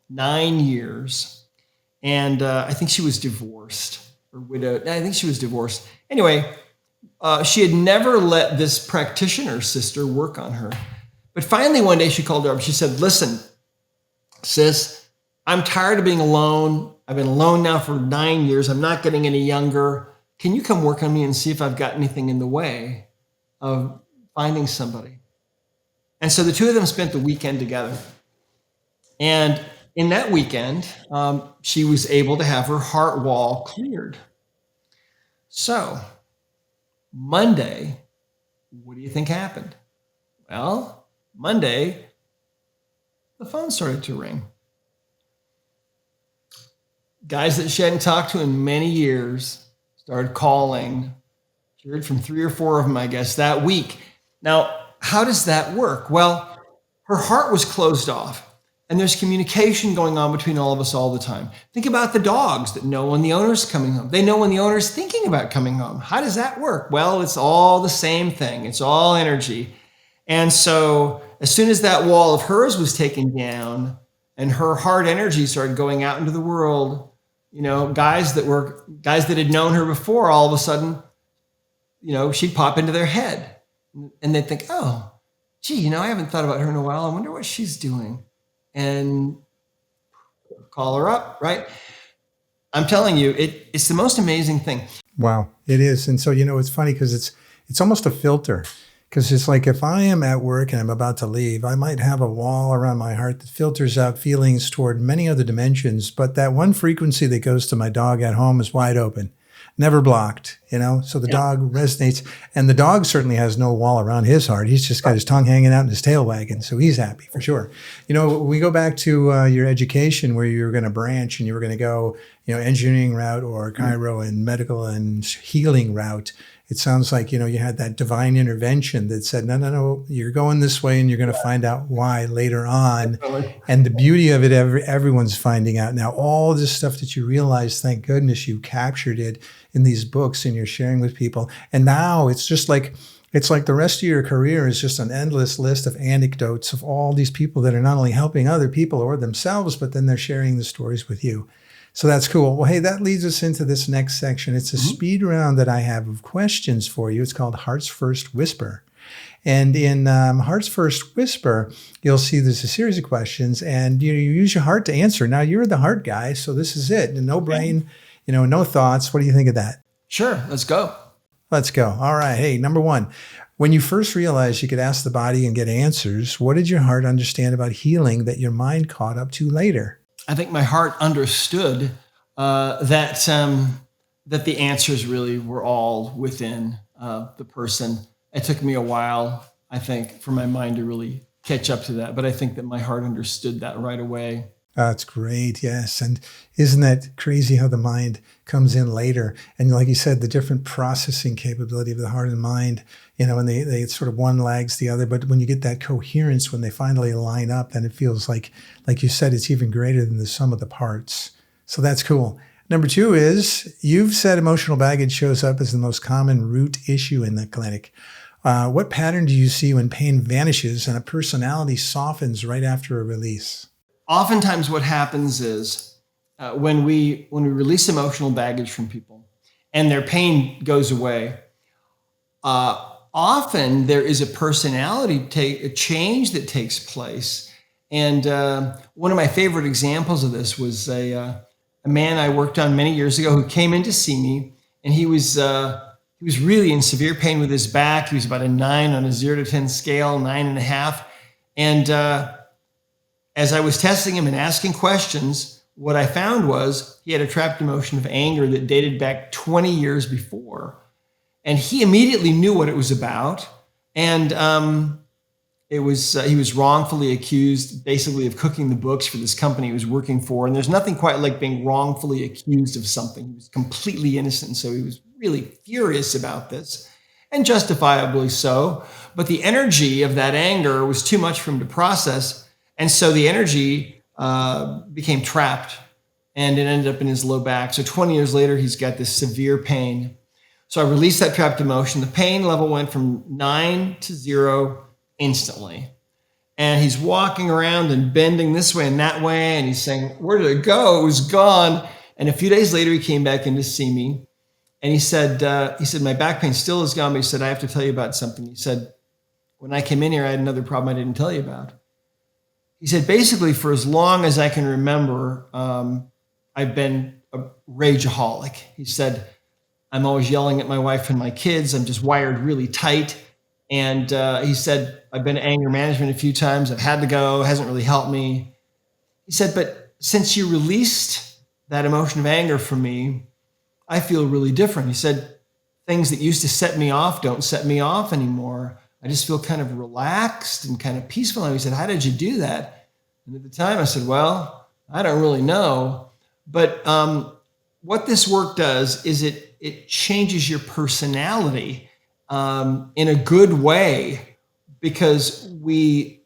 9 years. And I think she was divorced or widowed. I think she was divorced. Anyway, she had never let this practitioner sister work on her. But finally, one day she called her up. She said, "Listen, sis, I'm tired of being alone. I've been alone now for 9 years. I'm not getting any younger. Can you come work on me and see if I've got anything in the way of finding somebody?" And so the two of them spent the weekend together. And in that weekend, she was able to have her heart wall cleared. So Monday, what do you think happened? Well, Monday, the phone started to ring. Guys that she hadn't talked to in many years started calling. She heard from 3 or 4 of them, I guess, that week. Now, how does that work? Well, her heart was closed off, and there's communication going on between all of us all the time. Think about the dogs that know when the owner's coming home. They know when the owner's thinking about coming home. How does that work? Well, it's all the same thing. It's all energy. And so as soon as that wall of hers was taken down and her heart energy started going out into the world, guys that had known her before, all of a sudden, she'd pop into their head and they'd think, "Oh, gee, I haven't thought about her in a while. I wonder what she's doing." And call her up, right? I'm telling you, it's the most amazing thing. Wow, it is. And so, it's funny because it's almost a filter. Because it's like if I am at work and I'm about to leave, I might have a wall around my heart that filters out feelings toward many other dimensions. But that one frequency that goes to my dog at home is wide open, never blocked, So the dog resonates. And the dog certainly has no wall around his heart. He's just got his tongue hanging out and his tail wagging. So he's happy for sure. We go back to your education where you were going to branch and you were going to go, engineering route or chiro and medical and healing route. It sounds like, you had that divine intervention that said, no, you're going this way and you're going to find out why later on. And the beauty of it, everyone's finding out now. All this stuff that you realize, thank goodness you captured it in these books and you're sharing with people. And now it's just like, the rest of your career is just an endless list of anecdotes of all these people that are not only helping other people or themselves, but then they're sharing the stories with you. So that's cool. Well, hey, that leads us into this next section. It's a speed round that I have of questions for you. It's called Heart's First Whisper. And in Heart's First Whisper, you'll see there's a series of questions, and you use your heart to answer. Now, you're the heart guy, so this is it. No brain, no thoughts. What do you think of that? Sure, let's go. Let's go. All right. Hey, number one, when you first realized you could ask the body and get answers, what did your heart understand about healing that your mind caught up to later? I think my heart understood that the answers really were all within the person. It took me a while, I think, for my mind to really catch up to that. But I think that my heart understood that right away. That's great. Yes. And isn't that crazy how the mind comes in later? And like you said, the different processing capability of the heart and mind, and they sort of one lags the other. But when you get that coherence, when they finally line up, then it feels like you said, it's even greater than the sum of the parts. So that's cool. Number two is you've said emotional baggage shows up as the most common root issue in the clinic. What pattern do you see when pain vanishes and a personality softens right after a release? Oftentimes what happens is when we release emotional baggage from people and their pain goes away, often there is a personality a change that takes place. And one of my favorite examples of this was a man I worked on many years ago who came in to see me, and he was really in severe pain with his back. He was about a 9 on a 0 to 10 scale, 9.5. And as I was testing him and asking questions, what I found was he had a trapped emotion of anger that dated back 20 years before. And he immediately knew what it was about. And he was wrongfully accused, basically, of cooking the books for this company he was working for. And there's nothing quite like being wrongfully accused of something. He was completely innocent. So he was really furious about this, and justifiably so. But the energy of that anger was too much for him to process. And so the energy became trapped, and it ended up in his low back. So 20 years later, he's got this severe pain. So I released that trapped emotion. The pain level went from 9 to 0 instantly. And he's walking around and bending this way and that way. And he's saying, where did it go? It was gone. And a few days later, he came back in to see me. And he said, my back pain still is gone. But he said, I have to tell you about something. He said, when I came in here, I had another problem I didn't tell you about. He said, basically, for as long as I can remember, I've been a rageaholic. He said, I'm always yelling at my wife and my kids. I'm just wired really tight. And he said, I've been to anger management a few times. I've had to go. It hasn't really helped me. He said, but since you released that emotion of anger from me, I feel really different. He said, things that used to set me off don't set me off anymore. I just feel kind of relaxed and kind of peaceful. And he said, how did you do that? And at the time I said, well, I don't really know. But what this work does is it changes your personality in a good way, because we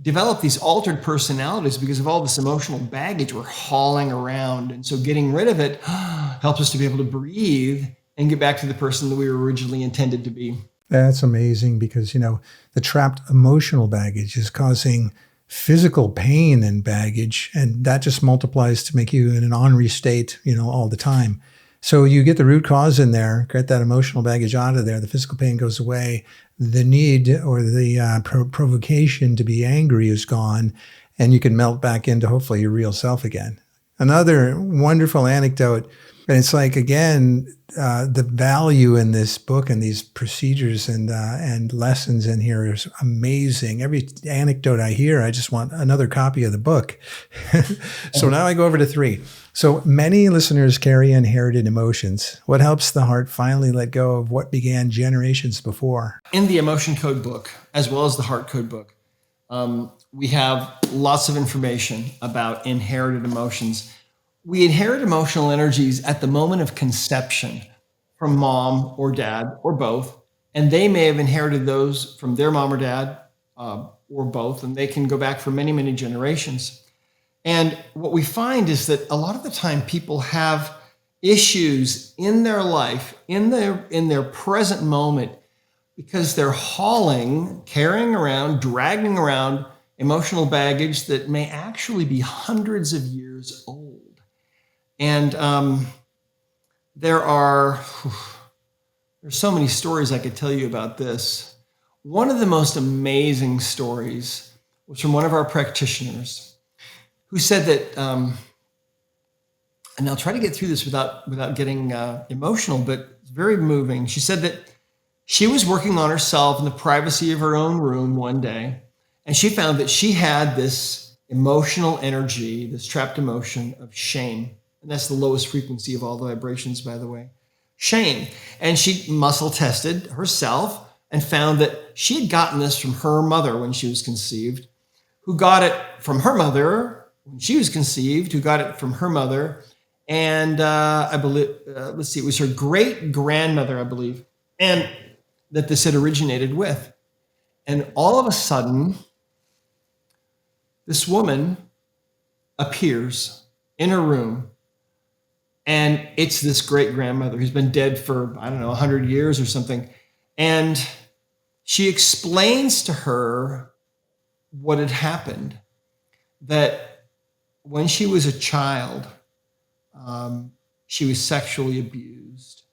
develop these altered personalities because of all this emotional baggage we're hauling around. And so getting rid of it helps us to be able to breathe and get back to the person that we were originally intended to be. That's amazing, because, the trapped emotional baggage is causing physical pain and baggage, and that just multiplies to make you in an ornery state, all the time. So you get the root cause in there, get that emotional baggage out of there, the physical pain goes away, the need or the provocation to be angry is gone, and you can melt back into hopefully your real self again. Another wonderful anecdote, and it's like, again, the value in this book and these procedures and lessons in here is amazing. Every anecdote I hear, I just want another copy of the book. So now I go over to 3. So many listeners carry inherited emotions. What helps the heart finally let go of what began generations before? In the Emotion Code book, as well as the Heart Code book, we have lots of information about inherited emotions. We inherit emotional energies at the moment of conception from mom or dad or both, and they may have inherited those from their mom or dad or both, and they can go back for many, many generations. And what we find is that a lot of the time people have issues in their life, in their present moment, because they're carrying around, dragging around emotional baggage that may actually be hundreds of years old. And there's so many stories I could tell you about this. One of the most amazing stories was from one of our practitioners who said that, and I'll try to get through this without getting emotional, but it's very moving. She said that she was working on herself in the privacy of her own room one day, and she found that she had this emotional energy, this trapped emotion of shame. And that's the lowest frequency of all the vibrations, by the way. Shame. And she muscle tested herself and found that she had gotten this from her mother when she was conceived, who got it from her mother when she was conceived, who got it from her mother. And I believe, let's see, it was her great grandmother, I believe, and that this had originated with. And all of a sudden, this woman appears in her room, and it's this great grandmother who's been dead for, 100 years or something. And she explains to her what had happened, that when she was a child, she was sexually abused,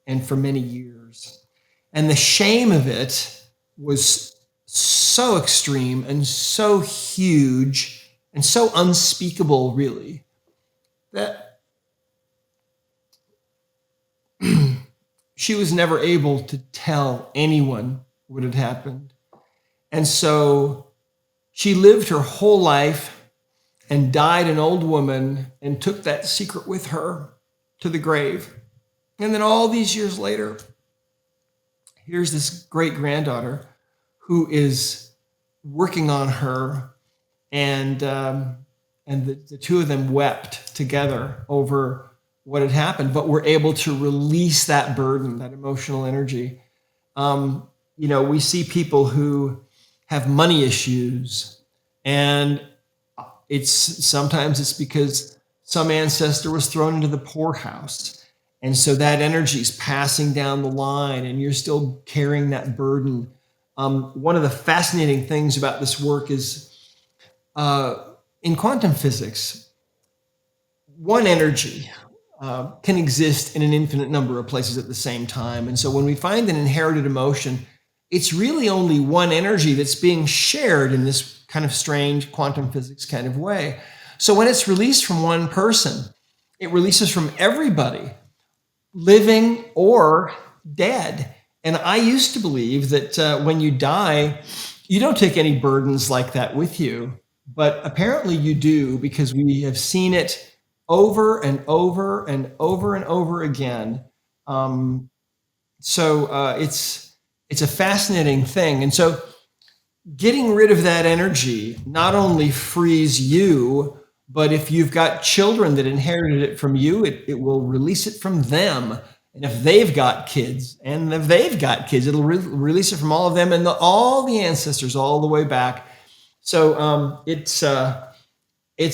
and for many years. And the shame of it was so extreme and so huge and so unspeakable, really, that she was never able to tell anyone what had happened. And so she lived her whole life and died an old woman and took that secret with her to the grave. And then all these years later, here's this great granddaughter who is working on her, and the two of them wept together over what had happened, but were able to release that burden, that emotional energy. We see people who have money issues, and sometimes it's because some ancestor was thrown into the poorhouse. And so that energy is passing down the line, and you're still carrying that burden. One of the fascinating things about this work is in quantum physics, one energy can exist in an infinite number of places at the same time. And so when we find an inherited emotion, it's really only one energy that's being shared in this kind of strange quantum physics kind of way. So when it's released from one person, it releases from everybody, living or dead. And I used to believe that when you die, you don't take any burdens like that with you. But apparently you do, because we have seen it over and over and over and over again. So it's a fascinating thing. And so getting rid of that energy not only frees you, but if you've got children that inherited it from you, it will release it from them. And if they've got kids, it'll release it from all of them and all the ancestors all the way back. So it's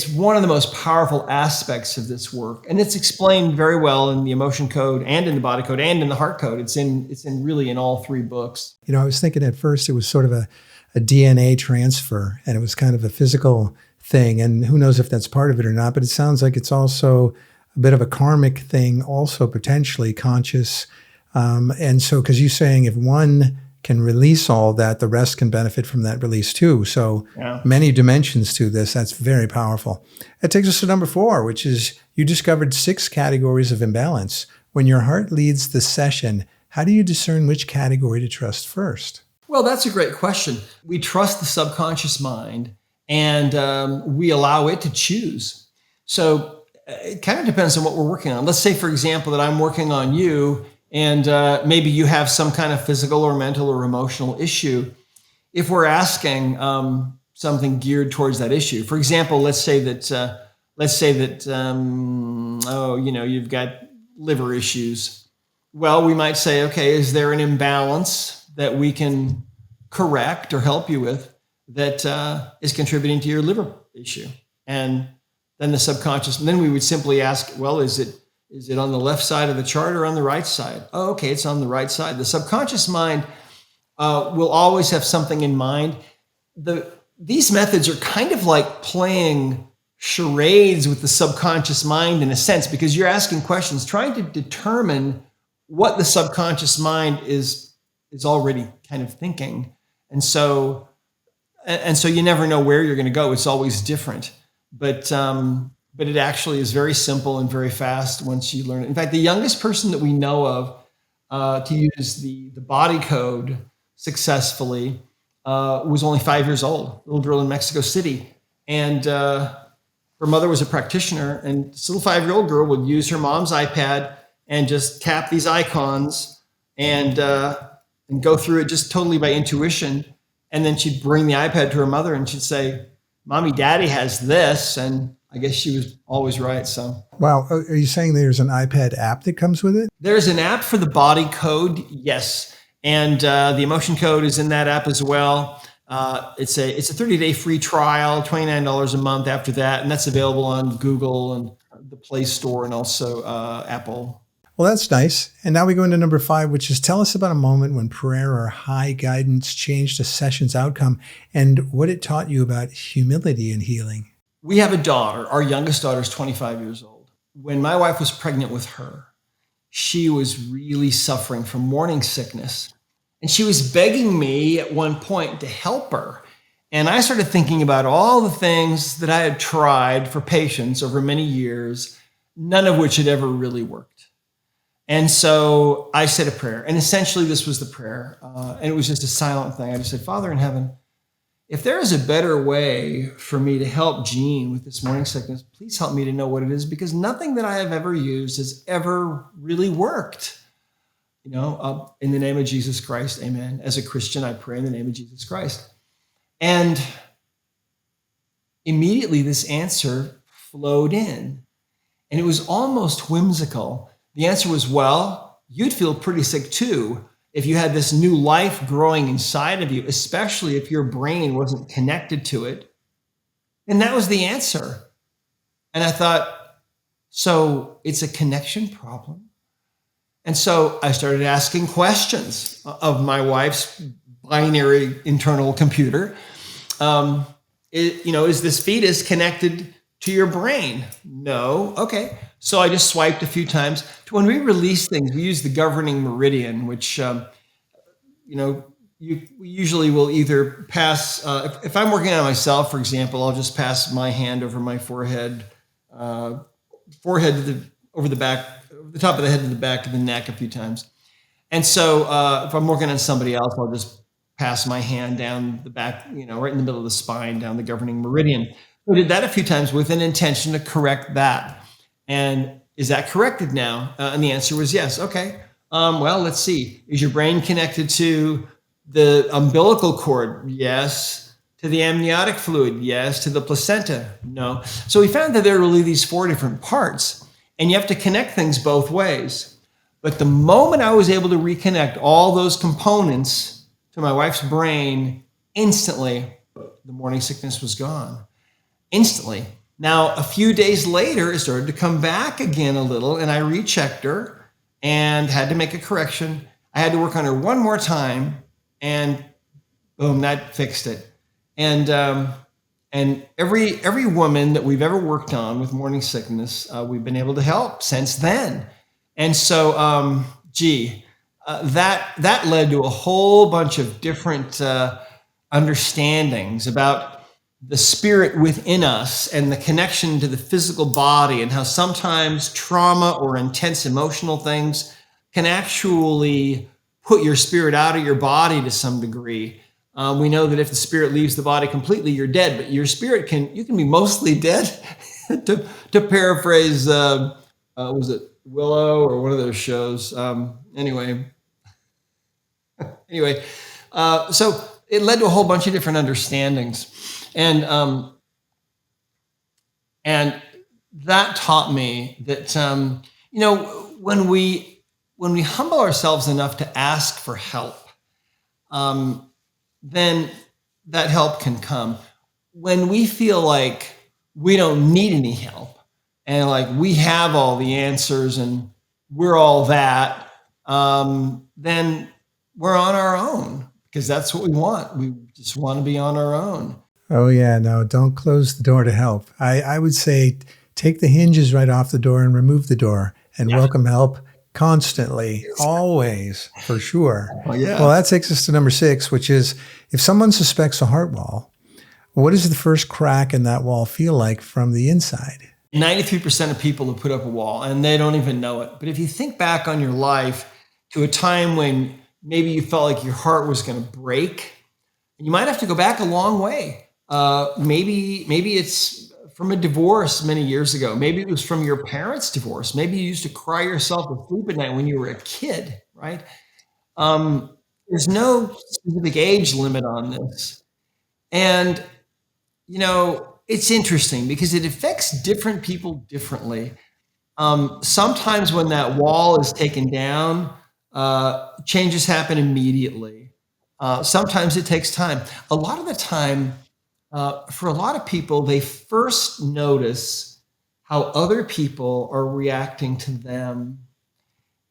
one of the most powerful aspects of this work, and it's explained very well in the emotion code and in the body code and in the heart code. It's in all three books. I was thinking at first it was sort of a DNA transfer, and it was kind of a physical thing, and who knows if that's part of it or not, but it sounds like it's also a bit of a karmic thing, also potentially conscious. And so, because you're saying if one can release all that, the rest can benefit from that release too. So many dimensions to this. That's very powerful. That takes us to number 4, which is you discovered 6 categories of imbalance. When your heart leads the session, how do you discern which category to trust first? Well, that's a great question. We trust the subconscious mind, and we allow it to choose. So it kind of depends on what we're working on. Let's say, for example, that I'm working on you, and maybe you have some kind of physical or mental or emotional issue. If we're asking something geared towards that issue, for example, let's say that you've got liver issues. Well, we might say, okay, is there an imbalance that we can correct or help you with that is contributing to your liver issue? And then the subconscious, and then we would simply ask, well, is it on the left side of the chart or on the right side? Oh, okay, it's on the right side. The subconscious mind will always have something in mind. These methods are kind of like playing charades with the subconscious mind in a sense, because you're asking questions, trying to determine what the subconscious mind is already kind of thinking. And so you never know where you're going to go. It's always different. But it actually is very simple and very fast once you learn it. In fact, the youngest person that we know of to use the body code successfully was only 5 years old, a little girl in Mexico City. And her mother was a practitioner, and this little 5-year-old girl would use her mom's iPad and just tap these icons and go through it just totally by intuition. And then she'd bring the iPad to her mother and she'd say, "Mommy, Daddy has this." And I guess she was always right. So, wow. Are you saying there's an iPad app that comes with it? there's an app for the body code, yes. And the emotion code is in that app as well. It's a 30-day free trial, $29 a month after that. And that's available on Google and the Play Store and also Apple. Well, that's nice. And now we go into number 5, which is tell us about a moment when prayer or high guidance changed a session's outcome and what it taught you about humility and healing. We have a daughter. Our youngest daughter is 25 years old. When my wife was pregnant with her, she was really suffering from morning sickness. And she was begging me at one point to help her. And I started thinking about all the things that I had tried for patients over many years, none of which had ever really worked. And so I said a prayer, and essentially this was the prayer, and it was just a silent thing. I just said, "Father in heaven, if there is a better way for me to help Jean with this morning sickness, please help me to know what it is, because nothing that I have ever used has ever really worked. In the name of Jesus Christ, amen. As a Christian, I pray in the name of Jesus Christ." And immediately this answer flowed in, and it was almost whimsical. The answer was, "Well, you'd feel pretty sick too if you had this new life growing inside of you, especially if your brain wasn't connected to it." And that was the answer. And I thought, so it's a connection problem. And so I started asking questions of my wife's binary internal computer. Is this fetus connected to your brain? No. Okay. So I just swiped a few times. When we release things, we use the governing meridian, which, we usually will either pass, if I'm working on myself, for example, I'll just pass my hand over my forehead to over the back, over the top of the head to the back of the neck a few times. And so if I'm working on somebody else, I'll just pass my hand down the back, right in the middle of the spine, down the governing meridian. So I did that a few times with an intention to correct that. And is that corrected now? And the answer was yes. Okay. Well, let's see. Is your brain connected to the umbilical cord? Yes. To the amniotic fluid? Yes. To the placenta? No. So we found that there are really these 4 different parts, and you have to connect things both ways. But the moment I was able to reconnect all those components to my wife's brain, instantly, the morning sickness was gone. Instantly. Now, a few days later, it started to come back again a little, and I rechecked her and had to make a correction. I had to work on her one more time, and boom, that fixed it. And every woman that we've ever worked on with morning sickness, we've been able to help since then. And so, that led to a whole bunch of different understandings about the spirit within us and the connection to the physical body, and how sometimes trauma or intense emotional things can actually put your spirit out of your body to some degree. We know that if the spirit leaves the body completely, you're dead, but your spirit you can be mostly dead. to paraphrase, was it Willow or one of those shows? Anyway, so it led to a whole bunch of different understandings. And that taught me that, when we humble ourselves enough to ask for help, then that help can come. When we feel like we don't need any help and like we have all the answers and we're all that, then we're on our own, because that's what we want. We just want to be on our own. Oh yeah, no, don't close the door to help. I would say take the hinges right off the door and remove the door and Yeah. welcome help constantly, always, for sure. Oh, yeah. Well, that takes us to number 6, which is if someone suspects a heart wall, what does the first crack in that wall feel like from the inside? 93% of people have put up a wall and they don't even know it. But if you think back on your life to a time when maybe you felt like your heart was going to break, you might have to go back a long way. Maybe it's from a divorce many years ago. Maybe it was from your parents' divorce. Maybe you used to cry yourself to sleep at night when you were a kid, right? There's no specific age limit on this. And, it's interesting because it affects different people differently. Sometimes when that wall is taken down, changes happen immediately. Sometimes it takes time. A lot of the time, for a lot of people, they first notice how other people are reacting to them.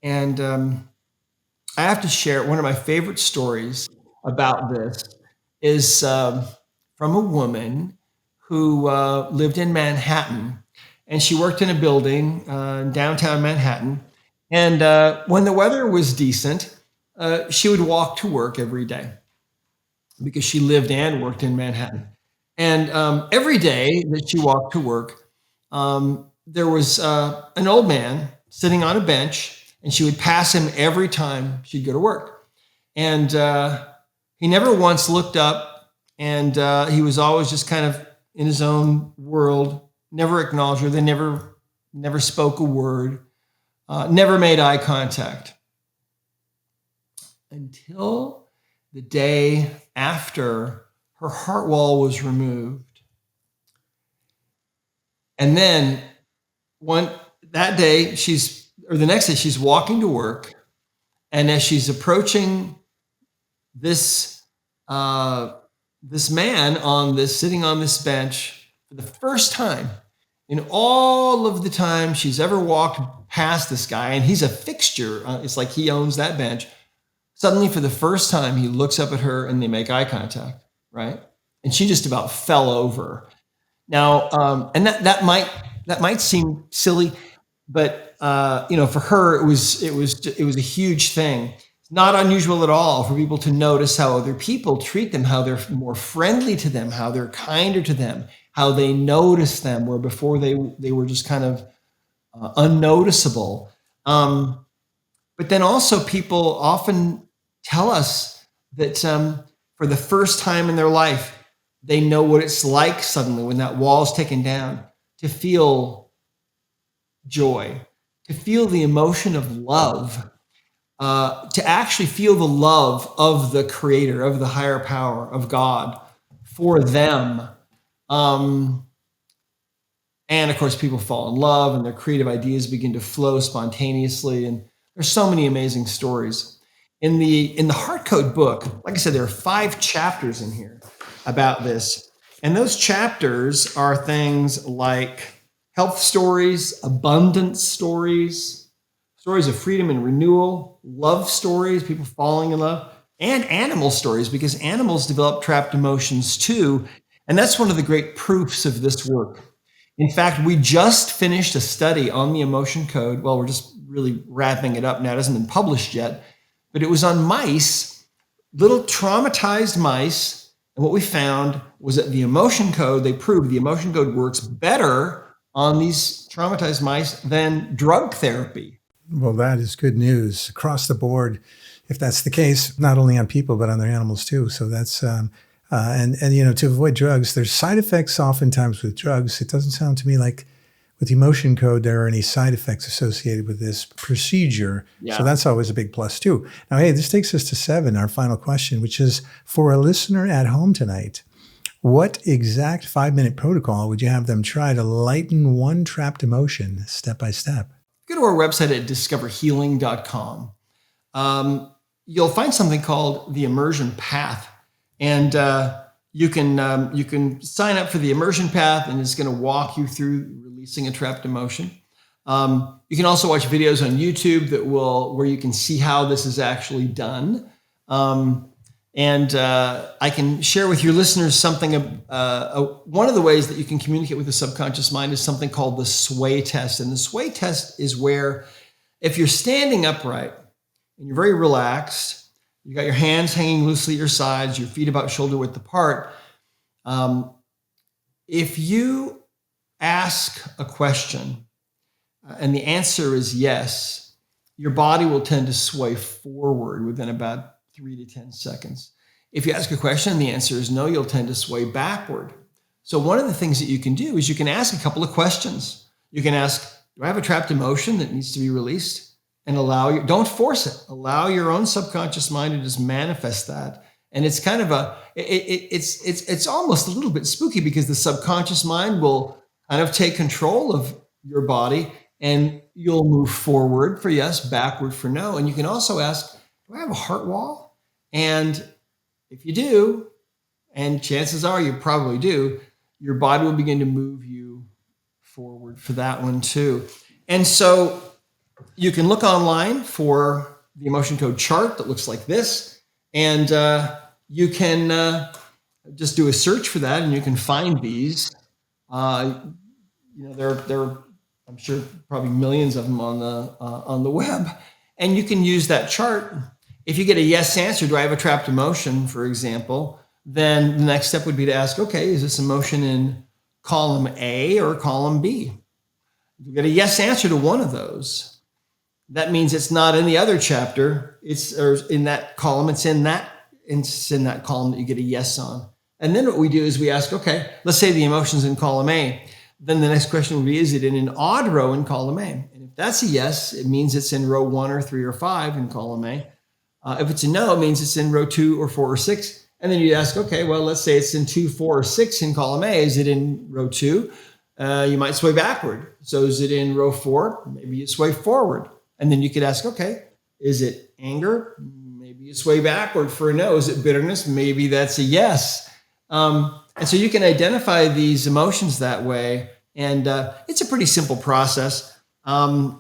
And I have to share one of my favorite stories about this is from a woman who lived in Manhattan, and she worked in a building in downtown Manhattan. And when the weather was decent, she would walk to work every day because she lived and worked in Manhattan. And every day that she walked to work, there was an old man sitting on a bench, and she would pass him every time she'd go to work. And he never once looked up, and he was always just kind of in his own world, never acknowledged her. They never spoke a word, never made eye contact until the day after her heart wall was removed. And then the next day, she's walking to work, and as she's approaching this this man sitting on this bench for the first time in all of the time she's ever walked past this guy, and he's a fixture. It's like he owns that bench. Suddenly, for the first time, he looks up at her and they make eye contact, right? And she just about fell over. Now, and that might seem silly, but for her, it was a huge thing. It's not unusual at all for people to notice how other people treat them, how they're more friendly to them, how they're kinder to them, how they notice them, where before they were just kind of unnoticeable. But then also, people often tell us that for the first time in their life, they know what it's like suddenly when that wall is taken down to feel joy, to feel the emotion of love, to actually feel the love of the Creator, of the higher power, of God for them. And of course, people fall in love and their creative ideas begin to flow spontaneously. And there's so many amazing stories. In the Heart Code book, like I said, there are 5 chapters in here about this. And those chapters are things like health stories, abundance stories, stories of freedom and renewal, love stories, people falling in love, and animal stories, because animals develop trapped emotions too. And that's one of the great proofs of this work. In fact, we just finished a study on the emotion code. Well, we're just really wrapping it up now. It hasn't been published yet, but it was on mice, little traumatized mice. And what we found was that they proved the emotion code works better on these traumatized mice than drug therapy. Well, that is good news across the board. If that's the case, not only on people, but on their animals too. So that's, and to avoid drugs, there's side effects oftentimes with drugs. It doesn't sound to me like with emotion code, there are any side effects associated with this procedure. Yeah. So that's always a big plus too. Now, hey, this takes us to 7, our final question, which is for a listener at home tonight, what exact 5-minute protocol would you have them try to lighten one trapped emotion step by step? Go to our website at discoverhealing.com. You'll find something called the immersion path. And you can sign up for the immersion path, and it's going to walk you through releasing a trapped emotion. You can also watch videos on YouTube where you can see how this is actually done. And I can share with your listeners something. One of the ways that you can communicate with the subconscious mind is something called the sway test. And the sway test is where if you're standing upright and you're very relaxed, you got your hands hanging loosely at your sides, your feet about shoulder width apart. If you ask a question and the answer is yes, your body will tend to sway forward within about 3 to 10 seconds. If you ask a question and the answer is no, you'll tend to sway backward. So one of the things that you can do is you can ask a couple of questions. You can ask, do I have a trapped emotion that needs to be released? And don't force it. Allow your own subconscious mind to just manifest that. And it's kind of it's almost a little bit spooky because the subconscious mind will kind of take control of your body and you'll move forward for yes, backward for no. And you can also ask, do I have a heart wall? And if you do, and chances are you probably do, your body will begin to move you forward for that one too. And so you can look online for the emotion code chart that looks like this, and you can just do a search for that, and you can find these. There are, I'm sure, probably millions of them on the web, and you can use that chart. If you get a yes answer, do I have a trapped emotion, for example, then the next step would be to ask, okay, is this emotion in column A or column B? If you get a yes answer to one of those, that means it's not in the other chapter. It's in that column. It's in that column that you get a yes on. And then what we do is we ask, okay, let's say the emotion's in column A. Then the next question would be, is it in an odd row in column A? And if that's a yes, it means it's in row 1 or 3 or 5 in column A. If it's a no, it means it's in row 2 or 4 or 6. And then you ask, okay, well, let's say it's in 2, 4, or 6 in column A. Is it in row 2? You might sway backward. So is it in row 4? Maybe you sway forward. And then you could ask, okay, is it anger? Maybe you sway backward for a no. Is it bitterness? Maybe that's a yes. And so you can identify these emotions that way. And it's a pretty simple process.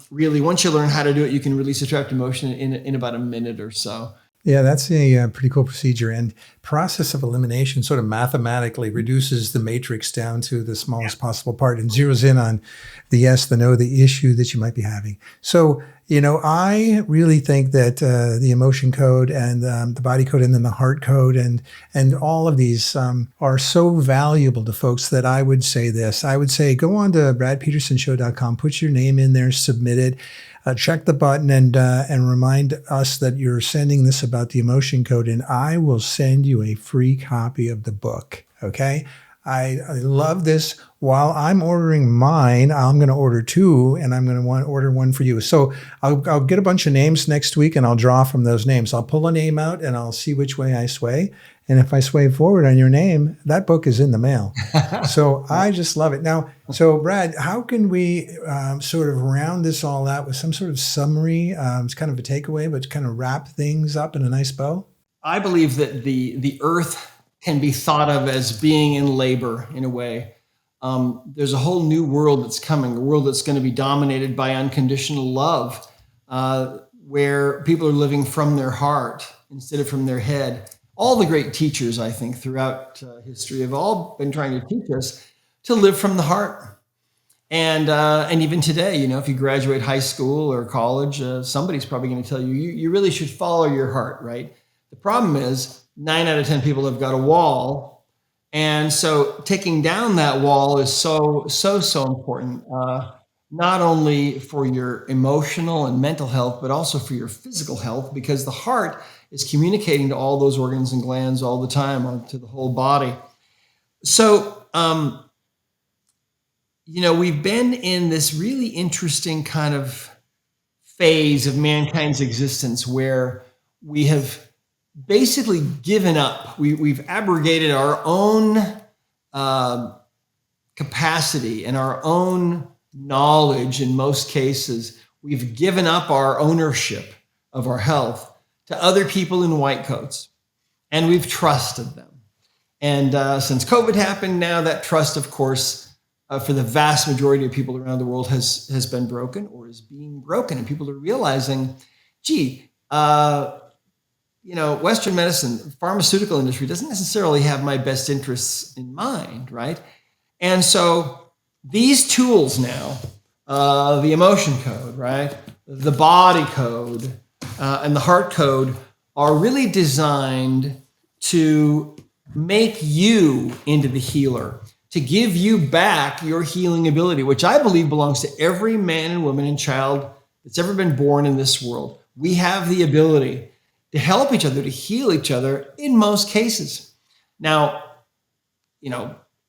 Really, once you learn how to do it, you can release a trapped emotion in about a minute or so. Yeah, that's a pretty cool procedure. And process of elimination sort of mathematically reduces the matrix down to the smallest possible part and zeroes in on the yes, the no, the issue that you might be having. So, I really think that the emotion code and the body code and then the heart code and all of these are so valuable to folks that I would say this. I would say go on to bradpetersonshow.com, put your name in there, submit it. Check the button and remind us that you're sending this about the emotion code, and I will send you a free copy of the book. Okay? I love this. While I'm ordering mine, I'm going to order 2, and I'm going to order 1 for you. So I'll get a bunch of names next week, and I'll draw from those names. I'll pull a name out, and I'll see which way I sway. And if I sway forward on your name, that book is in the mail. So I just love it. Now, so Brad, how can we sort of round this all out with some sort of summary? It's kind of a takeaway, but kind of wrap things up in a nice bow. I believe that the earth can be thought of as being in labor in a way. There's a whole new world that's coming, a world that's going to be dominated by unconditional love, where people are living from their heart instead of from their head. All the great teachers, I think, throughout history have all been trying to teach us to live from the heart. And even today, if you graduate high school or college, somebody's probably going to tell you really should follow your heart, right? The problem is 9 out of 10 people have got a wall. And so taking down that wall is so important, not only for your emotional and mental health, but also for your physical health, because the heart is communicating to all those organs and glands all the time, to the whole body. So, we've been in this really interesting kind of phase of mankind's existence where we have basically given up. We've abrogated our own capacity and our own knowledge in most cases. We've given up our ownership of our health to other people in white coats, and we've trusted them. And since COVID happened now, that trust, of course, for the vast majority of people around the world has been broken or is being broken. And people are realizing, Western medicine, pharmaceutical industry doesn't necessarily have my best interests in mind, right? And so these tools now, the emotion code, right? The body code, and the heart code are really designed to make you into the healer, to give you back your healing ability, which I believe belongs to every man and woman and child that's ever been born in this world. We have the ability to help each other, to heal each other in most cases. Now,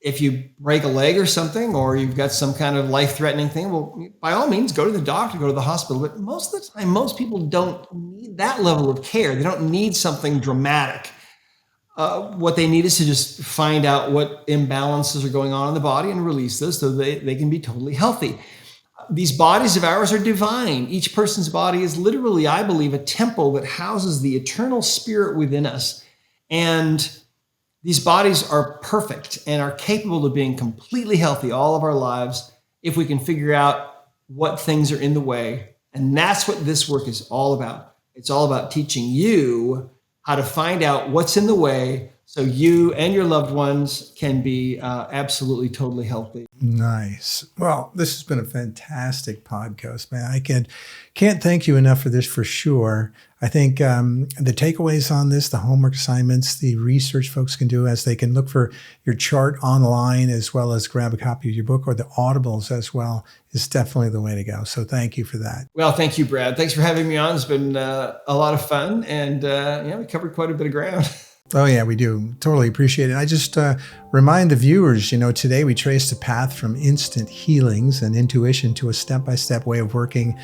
if you break a leg or something, or you've got some kind of life-threatening thing, well, by all means, go to the doctor, go to the hospital. But most of the time, most people don't need that level of care. They don't need something dramatic. What they need is to just find out what imbalances are going on in the body and release those so they can be totally healthy. These bodies of ours are divine. Each person's body is literally, I believe, a temple that houses the eternal spirit within us. And these bodies are perfect and are capable of being completely healthy all of our lives if we can figure out what things are in the way. And that's what this work is all about. It's all about teaching you how to find out what's in the way so you and your loved ones can be absolutely, totally healthy. Nice. Well, this has been a fantastic podcast, man. I can't thank you enough for this for sure. I think the takeaways on this, the homework assignments, the research folks can do as they can look for your chart online as well as grab a copy of your book or the audibles as well is definitely the way to go. So thank you for that. Well, thank you, Brad. Thanks for having me on. It's been a lot of fun, and we covered quite a bit of ground. Oh, yeah, we do. Totally appreciate it. I just remind the viewers, today we traced a path from instant healings and intuition to a step-by-step way of working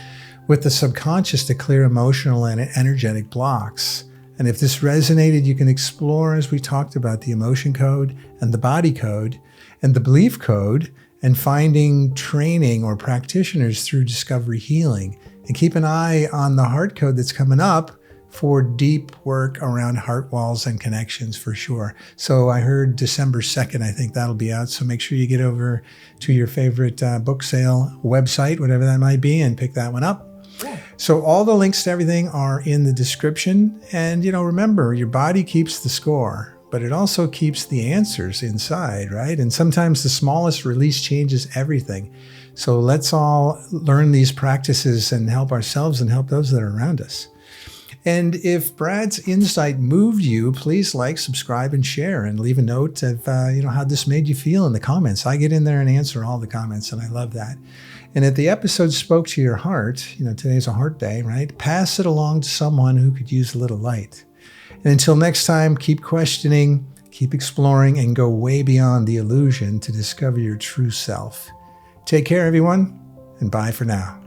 with the subconscious to clear emotional and energetic blocks. And if this resonated, you can explore, as we talked about, the emotion code and the body code and the belief code and finding training or practitioners through Discovery Healing. And keep an eye on the heart code that's coming up for deep work around heart walls and connections for sure. So I heard December 2nd, I think that'll be out. So make sure you get over to your favorite book sale website, whatever that might be, and pick that one up. Yeah. So all the links to everything are in the description. And, remember, your body keeps the score, but it also keeps the answers inside, right? And sometimes the smallest release changes everything. So let's all learn these practices and help ourselves and help those that are around us. And if Brad's insight moved you, please like, subscribe, and share, and leave a note of how this made you feel in the comments. I get in there and answer all the comments, and I love that. And if the episode spoke to your heart, today's a heart day, right? Pass it along to someone who could use a little light. And until next time, keep questioning, keep exploring, and go way beyond the illusion to discover your true self. Take care, everyone, and bye for now.